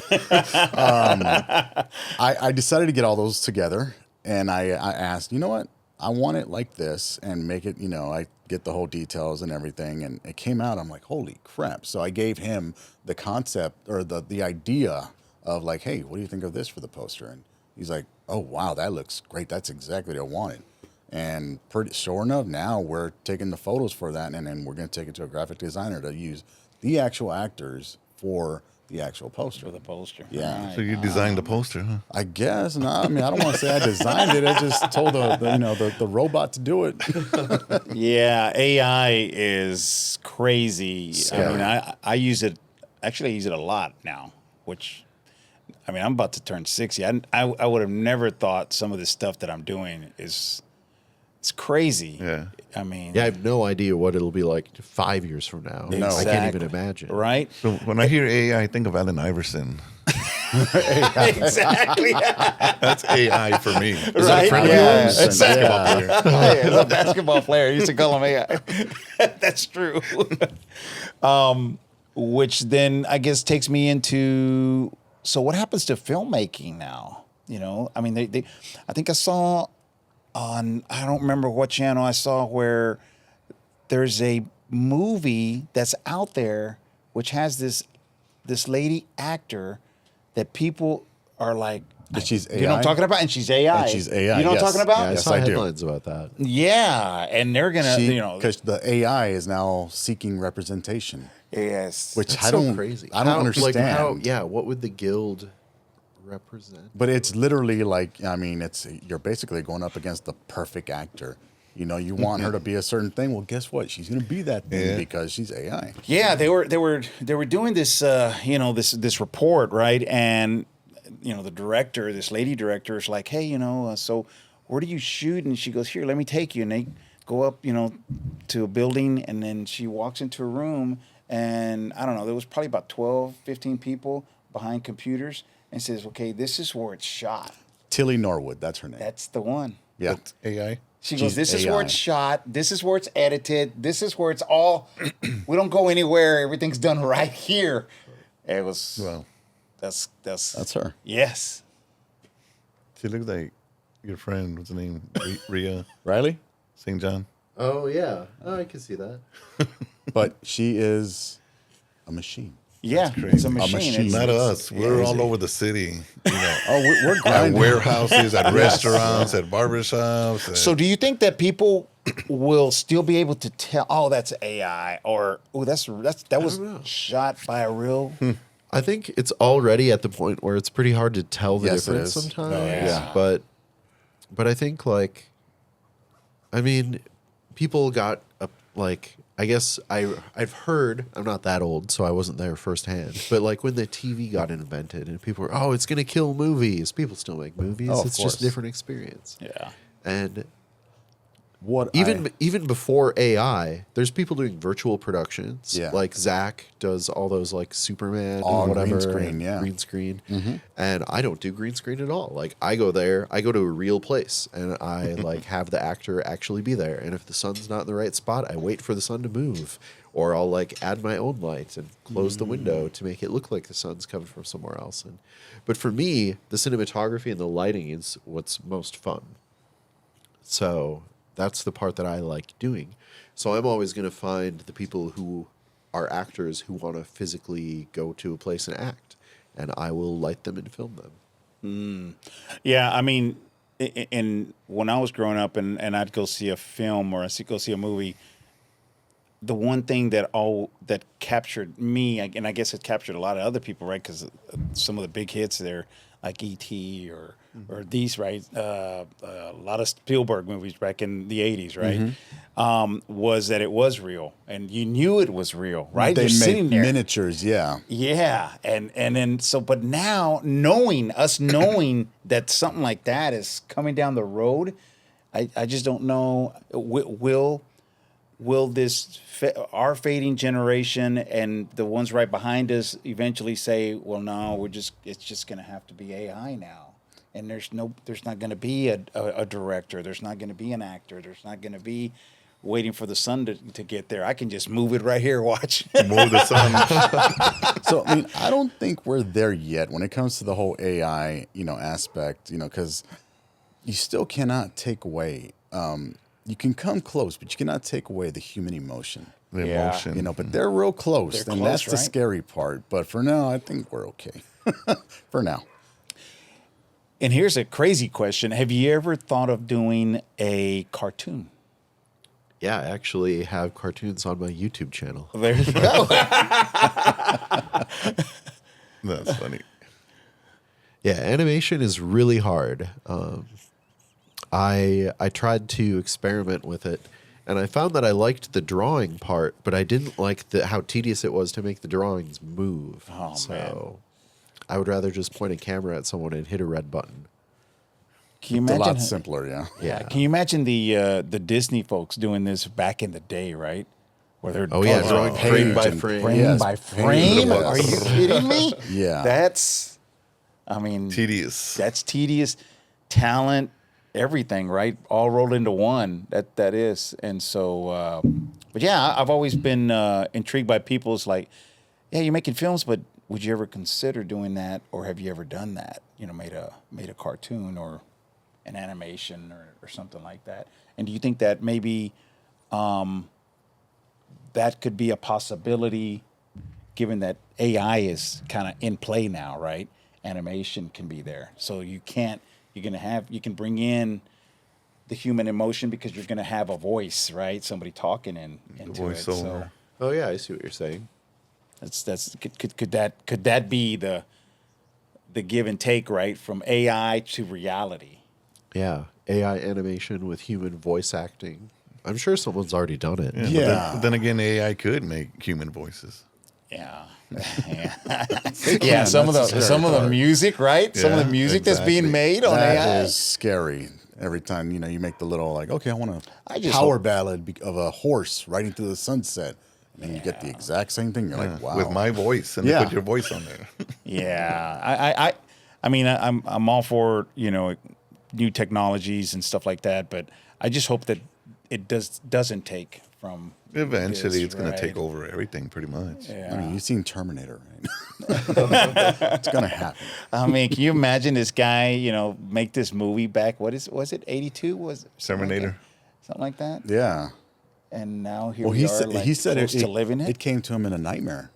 I decided to get all those together. And I asked, you know what? I want it like this and make it, I get the whole details and everything. And it came out, I'm like, holy crap. So I gave him the concept or the idea of like, hey, what do you think of this for the poster? And he's like, oh, wow, that looks great. That's exactly what I wanted. And sure enough, now we're taking the photos for that, and then we're going to take it to a graphic designer to use the actual actors for the actual poster. For the poster. Yeah. Right. So you designed the poster, huh? I guess. No, I mean, I don't want to say I designed it. I just told the robot to do it. Yeah, AI is crazy. I mean, I use it. Actually, I use it a lot now. Which, I mean, I'm about to turn 60. I would have never thought some of the stuff that I'm doing is. It's crazy. Yeah. I mean. Yeah, I have no idea what it'll be like 5 years from now. No. I can't even imagine. Right? So when I hear AI, I think of Allen Iverson. Exactly. That's AI for me. Is that a friend of Yeah. yours? It's Basketball player. Hey, it's a basketball player. I used to call him AI. That's true. Which then I guess takes me into, so what happens to filmmaking now? I mean, they I think I saw on, I don't remember what channel I saw where there's a movie that's out there, which has this lady actor that people are like, That she's you know what I'm AI? talking about? And she's AI. And she's AI, You know what I'm yes. talking about? Yeah, I Yes, saw I do. headlines about that. Yeah, and they're gonna, Because the AI is now seeking representation, yes, which That's I so don't, crazy. I don't understand. Yeah, what would the guild represent? But it's literally like, I mean, you're basically going up against the perfect actor. You know, you want her to be a certain thing. Well, guess what? She's going to be that thing Yeah. because she's AI. yeah. They were doing this, this report, right? And the director, this lady director, is like, hey, so where do you shoot? And she goes, here, let me take you. And they go up, to a building, and then she walks into a room, and I don't know, there was probably about 12, 15 people behind computers, and says, okay, this is where it's shot. Tilly Norwood, that's her name. That's the one. Yeah. That's AI. She She's goes, this is where AI. it's shot. This is where it's edited. This is where it's all, we don't go anywhere. Everything's done right here. It was, Well, that's her. Yes. she looks like your friend. What's her name? Rhea Riley? St. John. Oh yeah, I can see that. But she is a machine. Yeah, crazy. it's a A machine. machine. It's- Not us. We're yeah, all over the city. You know, Oh, we're at grinding. warehouses, at restaurants, at barbershops. at- So do you think that people will still be able to tell, oh, that's AI, or oh, that was shot by a real? I think it's already at the point where it's pretty hard to tell the Yes, it difference is. sometimes. Oh, yeah. But I think I mean, people got I guess I've heard, I'm not that old, so I wasn't there firsthand. But when the TV got invented and people were, oh, it's gonna kill movies. People still make movies. Oh, of It's course. just a different experience. Yeah. And What even before AI, there's people doing virtual productions. Yeah. Like Zach does all those Superman All and whatever. green screen, and yeah. Green screen. And I don't do green screen at all. I go there, I go to a real place and I have the actor actually be there. And if the sun's not in the right spot, I wait for the sun to move. Or I'll add my own light and close the window to make it look like the sun's coming from somewhere else. But for me, the cinematography and the lighting is what's most fun. So that's the part that I like doing. So I'm always going to find the people who are actors who want to physically go to a place and act, and I will light them and film them. Yeah, I mean, and when I was growing up and I'd go see a film or go see a movie, the one thing that captured me, and I guess it captured a lot of other people, right? Because some of the big hits there, like E.T. or these, right? A lot of Spielberg movies back in the 80s, right? Was that it was real, and you knew it was real, right? They You're sitting make there. miniatures, yeah. Yeah, and then but now knowing that something like that is coming down the road, I just don't know. Will this our fading generation and the ones right behind us eventually say, well, no, it's just going to have to be AI now, and there's not going to be a director, there's not going to be an actor, there's not going to be waiting for the sun to get there. I can just move it right here. Watch. Move the sun. So I mean, I don't think we're there yet when it comes to the whole AI, aspect, because you still cannot take away. You can come close, but you cannot take away the human emotion. The Yeah. emotion. But they're real close, They're and close, that's the right? scary part. But for now, I think we're okay. For now. And here's a crazy question: have you ever thought of doing a cartoon? Yeah, I actually have cartoons on my YouTube channel. There you go. That's funny. Yeah, animation is really hard. I tried to experiment with it, and I found that I liked the drawing part, but I didn't like how tedious it was to make the drawings move. Oh, so I would rather just point a camera at someone and hit a red button. Can you It's a imagine? lot simpler, yeah. Yeah. Can you imagine the Disney folks doing this back in the day, right? Where they're Oh, yeah, drawing frame by and frame. frame Yes, by frame. frame. Yes. Are you kidding me? Yeah. That's, I mean, Tedious. that's tedious, talent, everything, right? All rolled into one. That is, and so, but yeah, I've always been intrigued by people's like, yeah, you're making films, but would you ever consider doing that, or have you ever done that? Made a cartoon or an animation or something like that. And do you think that maybe that could be a possibility, given that AI is kind of in play now, right? Animation can be there, so you can bring in the human emotion because you're gonna have a voice, right? Somebody talking into it. So voiceover. Oh yeah, I see what you're saying. could that be the give and take, right, from AI to reality? Yeah, AI animation with human voice acting. I'm sure someone's already done it. Yeah. But then again, AI could make human voices. Yeah. Yeah. Some of that's the scary the part. music, right? Some of Yeah, the music that's being exactly. made on That AI. is scary. Every time you make the little like, okay, I want I a just power hope- ballad of a horse riding through the sunset, and then you get the exact same thing. You're like, wow. With my voice, and Yeah. they put your voice on there. Yeah. I mean, I'm all for, new technologies and stuff like that, but I just hope that it doesn't take from Eventually, this, it's going to take right? over everything, pretty much. I Yeah. mean, you've seen Terminator, right? It's gonna happen. I mean, can you imagine this guy, make this movie back? Was it 82? Was it something like Terminator. that? Something like that? Yeah. And now here Well, we he are, said like, he said close it, to living it. It came to him in a nightmare.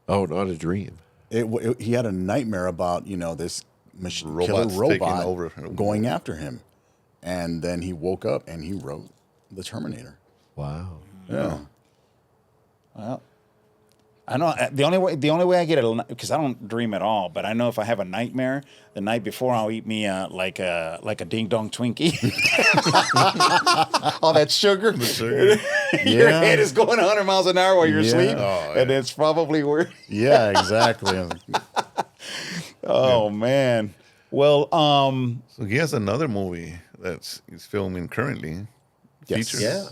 Oh, not a dream. He had a nightmare about this killer Robots taking robot over. going after him, and then he woke up and he wrote the Terminator. Wow. Yeah. Well, I know the only way I get it, because I don't dream at all, but I know if I have a nightmare the night before, I'll eat me like a ding dong Twinkie. All that sugar. Your Yeah. head is going 100 miles an hour while you're Yeah. asleep, Oh, and it's probably where. Yeah, exactly. Oh man. Well, So he has another movie he's filming currently. Yes. Features. Yeah.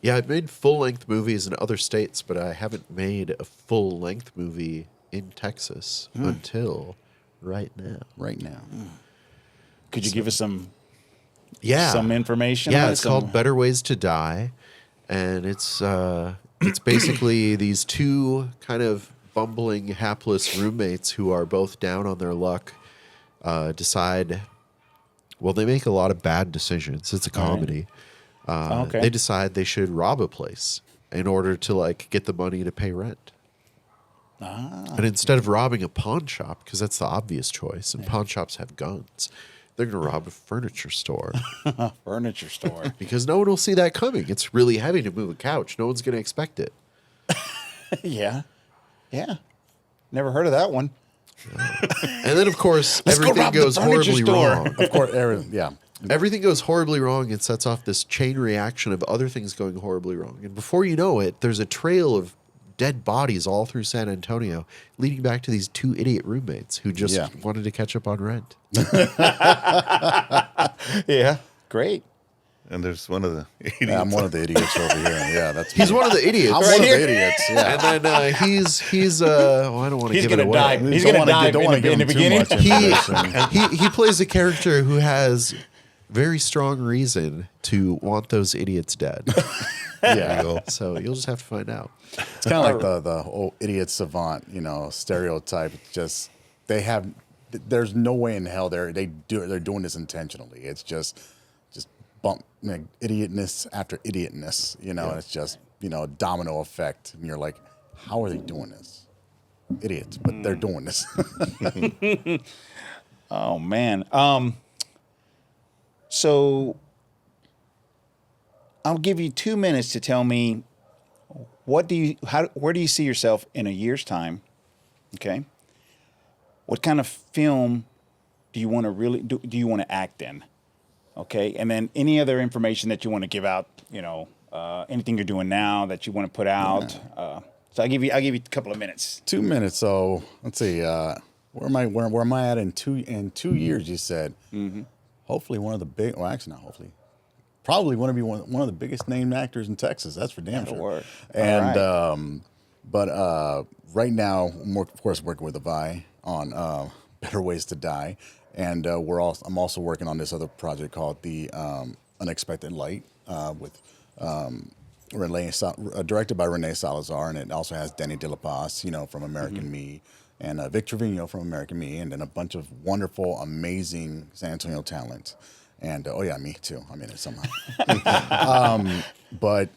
Yeah, I've made full-length movies in other states, but I haven't made a full-length movie in Texas until right now. Right now. could you give us some Yeah. information? Yeah, on it? it's called Better Ways to Die, and it's basically these two kind of bumbling, hapless roommates who are both down on their luck decide. Well, they make a lot of bad decisions. It's a comedy. Okay. They decide they should rob a place in order to get the money to pay rent. And instead of robbing a pawn shop, because that's the obvious choice, and pawn shops have guns, they're going to rob a furniture store furniture store. because no one will see that coming. It's really heavy to move a couch. No one's going to expect it. Yeah. Never heard of that one. And then, of course, Let's go everything rob the goes furniture horribly store. wrong. Of course, Aaron. Yeah. Everything goes horribly wrong and sets off this chain reaction of other things going horribly wrong. And before you know it, there's a trail of dead bodies all through San Antonio, leading back to these two idiot roommates who just Yeah. wanted to catch up on rent. Yeah. Great. And there's one of the idiots. Yeah, I'm one of the idiots over here. Yeah, that's He's me. one of the idiots. I'm one of the idiots. Yeah. And then he's well, I don't want to He's give it gonna away. die. He's Don't gonna wanna die give- don't wanna in give the him too beginning. much information. He plays a character who has very strong reason to want those idiots dead. There you go. So you'll just have to find out. It's kind of like the whole idiot savant, stereotype. It's just there's no way in hell they're doing this intentionally. It's just bump idiotness after idiotness. And it's just a domino effect, and you're like, how are they doing this? Idiots, but they're doing this. Oh man. So I'll give you 2 minutes to tell me where do you see yourself in a year's time? Okay. What kind of film do you want to do you want to act in? Okay. And then any other information that you want to give out, anything you're doing now that you want to put out. So I'll give you a couple of minutes. 2 minutes. So let's see. Where am I at in 2 years? You said. Mm-hmm. Hopefully one of the big. Well, actually not hopefully. Probably want to be one of the biggest named actors in Texas. That's for damn That'll sure. work. And All right. but right now, I'm of course working with Avai on Better Ways to Die, and I'm also working on this other project called The Unexpected Light with directed by Renee Salazar, and it also has Danny De La Paz, from American Me, and Victor Trevino from American Me, and then a bunch of wonderful, amazing San Antonio talent. And me too. I'm in it somehow. But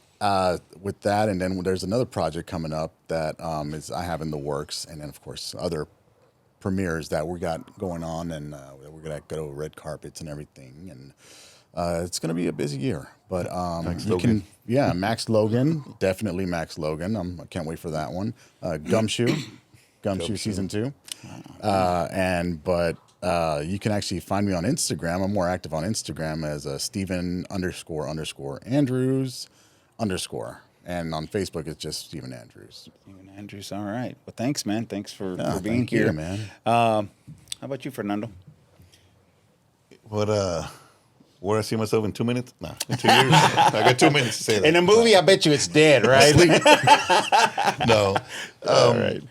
with that, and then there's another project coming up that is I have in the works, and then of course other premieres that we got going on, and we're gonna go to red carpets and everything, and it's gonna be a busy year. But Max Logan, definitely Max Logan. I can't wait for that one. Gumshoe season 2, you can actually find me on Instagram. I'm more active on Instagram as Steven__Andrews_. And on Facebook, it's just Steven Andrews. Steven Andrews. All right. Well, thanks, man. Thanks for being thank here, you, man. How about you, Fernando? Where I see myself in 2 minutes? Nah, in 2 years. I got 2 minutes to say that. In a movie, I bet you it's dead, right? No. All right.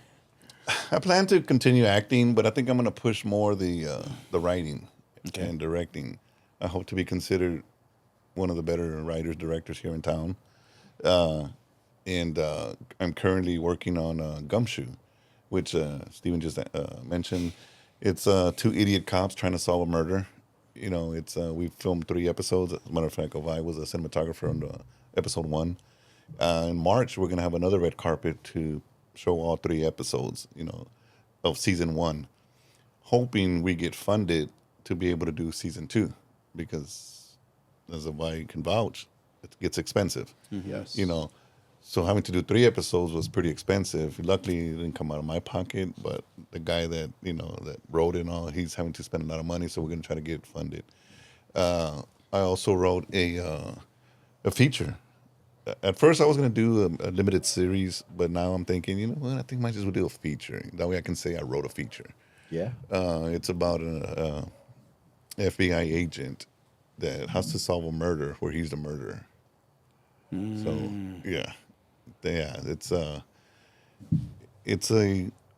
I plan to continue acting, but I think I'm going to push more the writing and directing. I hope to be considered one of the better writers, directors here in town. I'm currently working on Gumshoe, which Steven just mentioned. It's 2 idiot cops trying to solve a murder. You know, it's we filmed 3 episodes. As a matter of fact, Avai was a cinematographer on episode 1. In March, we're going to have another red carpet to show all 3 episodes, you know, of season 1, hoping we get funded to be able to do season 2, because as Avai can vouch, it gets expensive. Yes. You know, so having to do 3 episodes was pretty expensive. Luckily, it didn't come out of my pocket, but the guy that, you know, that wrote it and all, he's having to spend a lot of money, so we're going to try to get it funded. I also wrote a feature. At first, I was going to do a limited series, but now I'm thinking, you know what, I think I might just do a feature. That way I can say I wrote a feature. Yeah. It's about an FBI agent that has to solve a murder where he's the murderer. So, it's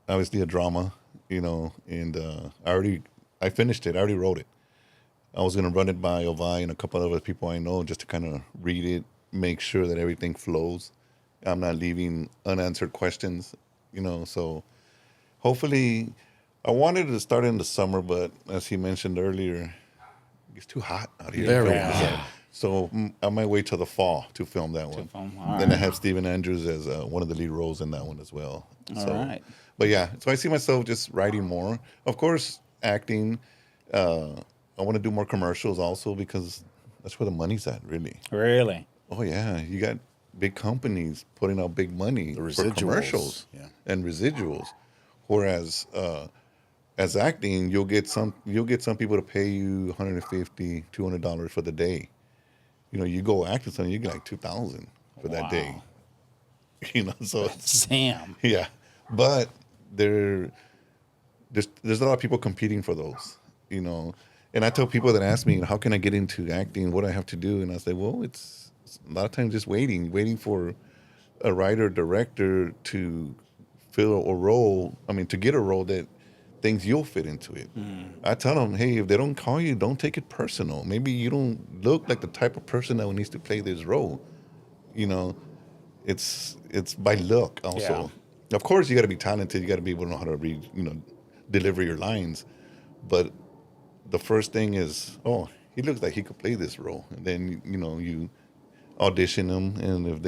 obviously a drama, you know, and I finished it. I already wrote it. I was going to run it by Avai and a couple of other people I know just to kind of read it, make sure that everything flows. I'm not leaving unanswered questions, you know, so hopefully I wanted to start in the summer, but as he mentioned earlier, it's too hot out here. Very hot. So I might wait till the fall to film that one. Then I have Steven Andrews as one of the lead roles in that one as well. All right. But yeah, so I see myself just writing more. Of course, acting. I want to do more commercials also, because that's where the money's at, really. Really? Oh yeah, you got big companies putting out big money for commercials and residuals. Whereas as acting, you'll get some people to pay you $150, $200 for the day. You know, you go act with something, you get like $2,000 for that day. You know, so Sam. Yeah, but there's a lot of people competing for those. You know, and I tell people that ask me, how can I get into acting? What do I have to do? And I say, well, it's a lot of times just waiting for a writer, director to fill a role. I mean, to get a role that thinks you'll fit into it. I tell them, hey, if they don't call you, don't take it personal. Maybe you don't look like the type of person that needs to play this role. You know, it's by look also. Yeah. Of course, you got to be talented. You got to be able to know how to read, you know, deliver your lines. But the first thing is, oh, he looks like he could play this role. And then, you know, you audition them, and if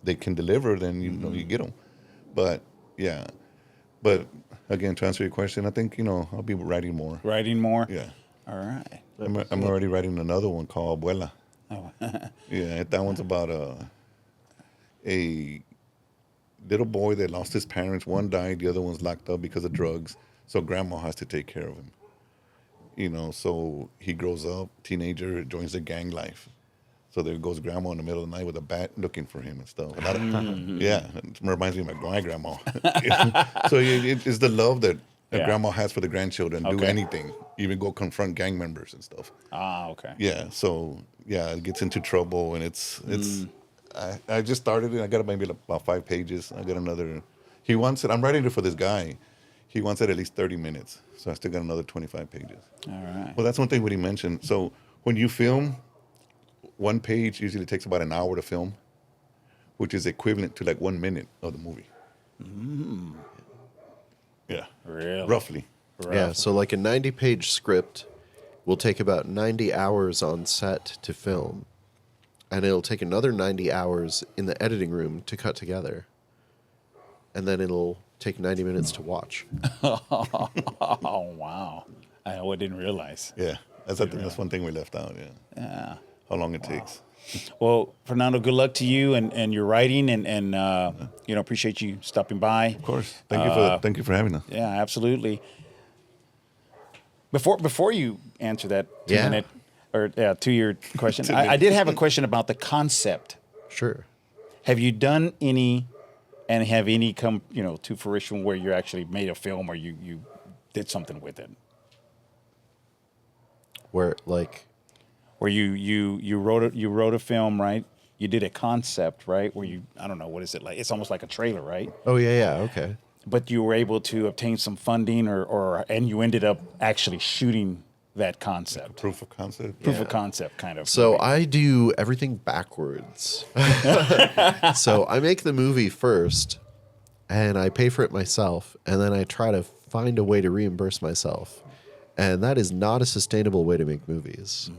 they can deliver, then you know you get them. But yeah, but again, to answer your question, I think, you know, I'll be writing more. Writing more. Yeah. All right. I'm already writing another one called Abuela. Oh. Yeah, that one's about a little boy that lost his parents. One died, the other one's locked up because of drugs. So grandma has to take care of him. You know, so he grows up, teenager, joins the gang life. So there goes grandma in the middle of the night with a bat looking for him and stuff. Yeah, it reminds me of my grandma. So it's the love that a grandma has for the grandchildren. Do anything, even go confront gang members and stuff. Ah, okay. Yeah, so yeah, it gets into trouble, and it's. I just started it. I got maybe about 5 pages. I got another. He wants it. I'm writing it for this guy. He wants it at least 30 minutes. So I still got another 25 pages. All right. Well, that's one thing what he mentioned. So when you film, one page usually takes about an hour to film, which is equivalent to like 1 minute of the movie. Yeah. Really? Roughly. Yeah, so like a 90-page script will take about 90 hours on set to film. and it'll take another 90 hours in the editing room to cut together. And then it'll take 90 minutes to watch. Oh, wow. I didn't realize. Yeah, that's one thing we left out. Yeah. How long it takes. Well, Fernando, good luck to you and your writing, and appreciate you stopping by. Of course. Thank you for having us. Yeah, absolutely. Before you answer that 2-year question, I did have a question about the concept. Sure. Have you done any, and have any come to fruition where you actually made a film or you did something with it? Where you wrote a film, right? You did a concept, right? Where I don't know, what is it like? It's almost like a trailer, right? Oh yeah, okay. But you were able to obtain some funding, and you ended up actually shooting that concept. Proof of concept. Proof of concept, kind of. So right? I do everything backwards. So I make the movie first, and I pay for it myself, and then I try to find a way to reimburse myself. And that is not a sustainable way to make movies.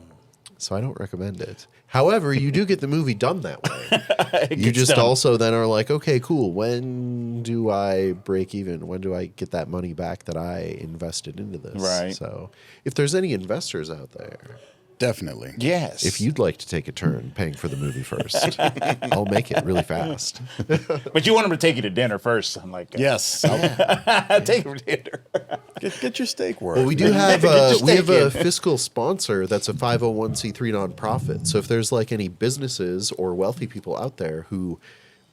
So I don't recommend it. However, you do get the movie done that way. You just done. also then are like, okay, cool. When do I break even? When do I get that money back that I invested into this? Right. So if there's any investors out there, Definitely. Yes. if you'd like to take a turn paying for the movie first, I'll make it really fast. But you want them to take you to dinner first. I'm like, Yes. take them to dinner. Get your steak worth. Well, we do have your we have steak a in. fiscal sponsor that's a 501c3 nonprofit. So if there's like any businesses or wealthy people out there who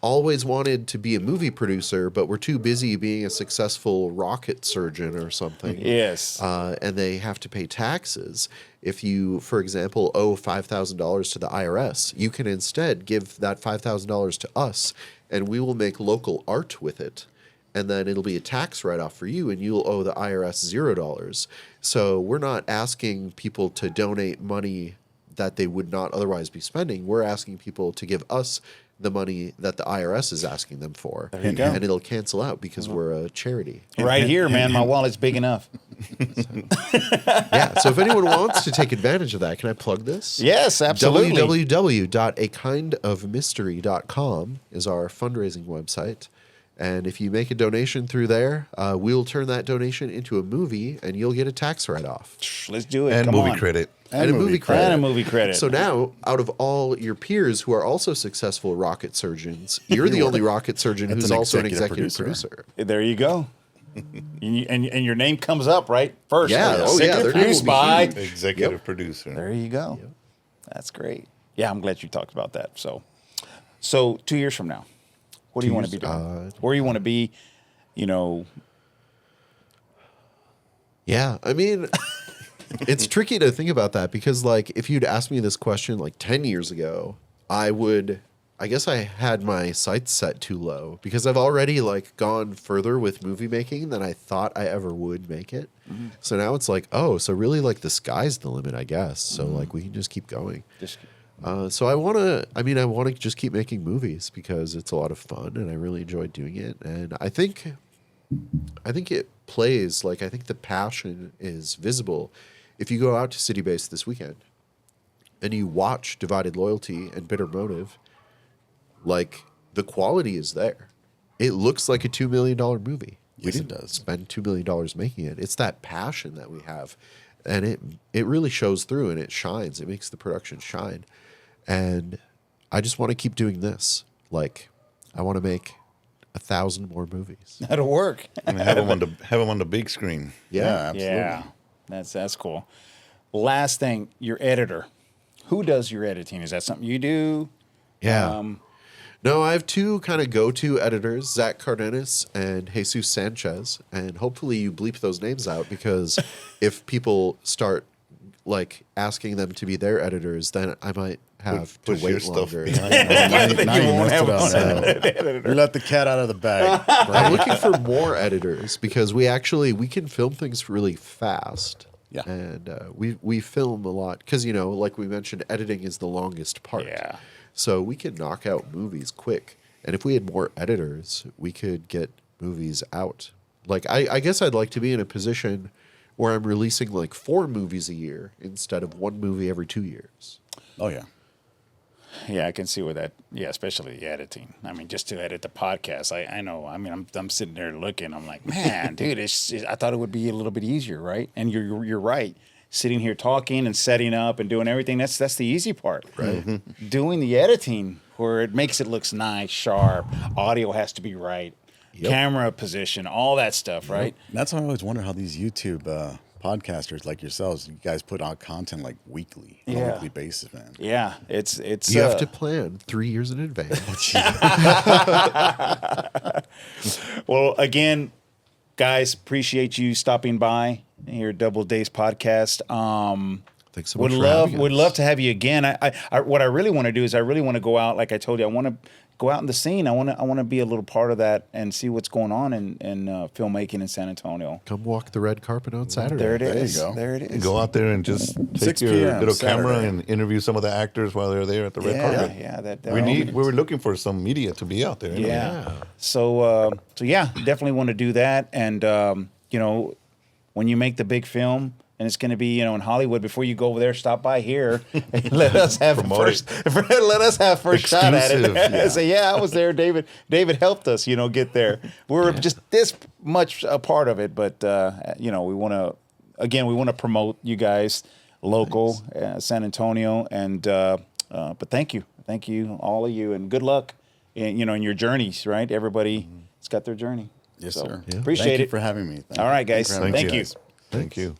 always wanted to be a movie producer, but were too busy being a successful rocket surgeon or something. Yes. And they have to pay taxes. If you, for example, owe $5,000 to the IRS, you can instead give that $5,000 to us, and we will make local art with it. And then it'll be a tax write-off for you, and you'll owe the IRS $0. So we're not asking people to donate money that they would not otherwise be spending. We're asking people to give us the money that the IRS is asking them for. There you go. And it'll cancel out because we're a charity. Right here, man. My wallet's big enough. Yeah, so if anyone wants to take advantage of that, can I plug this? Yes, absolutely. www.akindofmystery.com is our fundraising website. And if you make a donation through there, we'll turn that donation into a movie, and you'll get a tax write-off. Let's do it. And Come movie on. credit. And a movie credit. And a movie credit. So now, out of all your peers who are also successful rocket surgeons, you're the only rocket surgeon That's who's an also an executive executive producer. There you go. and your name comes up right first. Yeah. Like, Oh, yeah. executive Their name produced will be by. huge. Executive producer. There you go. That's great. Yeah, I'm glad you talked about that. So 2 years from now, what do you want to be doing? Where do you want to be? You know. Yeah, I mean, it's tricky to think about that because, like, if you'd asked me this question like 10 years ago, I guess I had my sights set too low because I've already like gone further with movie making than I thought I ever would make it. Mm-hmm. So now it's like, oh, so really like the sky's the limit, I guess. So like we can just keep going. So I want to just keep making movies because it's a lot of fun and I really enjoy doing it. And I think it plays, like, I think the passion is visible. If you go out to City Base this weekend and you watch Divided Loyalty and Bitter Motive, like, the quality is there. It looks like a $2 million movie. Yes, We it didn't does. spend $2 million making it. It's that passion that we have. And it really shows through and it shines. It makes the production shine. And I just want to keep doing this. Like, I want to make 1,000 more movies. That'll work. And have them on the big screen. Yeah. absolutely. Yeah, that's cool. Last thing, your editor. Who does your editing? Is that something you do? Yeah. No, I have two kind of go-to editors, Zach Cardenas and Jesus Sanchez, and hopefully you bleep those names out because if people start like asking them to be their editors, then I might have Push to your wait stuff longer. behind. Now you won't messed have it up. You let the cat out of the bag. I'm looking for more editors because we can film things really fast. Yeah. And we film a lot because, like we mentioned, editing is the longest part. Yeah. So we can knock out movies quick. And if we had more editors, we could get movies out. Like, I guess I'd like to be in a position where I'm releasing like 4 movies a year instead of 1 movie every 2 years. Oh, yeah. Yeah, I can see where that. Yeah, especially the editing. I mean, just to edit the podcast, I know. I mean, I'm sitting there looking. I'm like, man, dude, I thought it would be a little bit easier, right? And you're right. Sitting here talking and setting up and doing everything, that's the easy part. Right. Doing the editing where it makes it looks nice, sharp. Audio has to be right. Yep. Camera position, all that stuff, right? That's why I always wonder how these YouTube podcasters like yourselves, you guys put out content like weekly, on a weekly basis, man. Yeah, it's You have to plan 3 years in advance. Well, again, guys, appreciate you stopping by here at Double Days Podcast. Thanks so much for having us. Would love to have you again. I what I really want to do is I really want to go out, like I told you, I want to go out in the scene. I want to be a little part of that and see what's going on in filmmaking in San Antonio. Come walk the red carpet on Saturday. There it There you is. go. There it is. Go out there and just take 6 your p.m. little camera Saturday. and interview some of the actors while they're there at the red carpet. Yeah, that We were looking for some media to be out there. you know? Yeah. So yeah, definitely want to do that. And you know, when you make the big film, and it's going to be, you know, in Hollywood, before you go over there, stop by here and let us have Promote first shot at it. Exclusive, yeah. Say, yeah, I was there. David helped us, you know, get there. We're just this much a part of it, but you know, we want to promote you guys, local, San Antonio, and but thank you, all of you, and good luck, in your journeys. Right, everybody's got their journey. Yes, So, sir. Appreciate Thank it you for having me. All right, guys. for having Thank me. you. Thank you.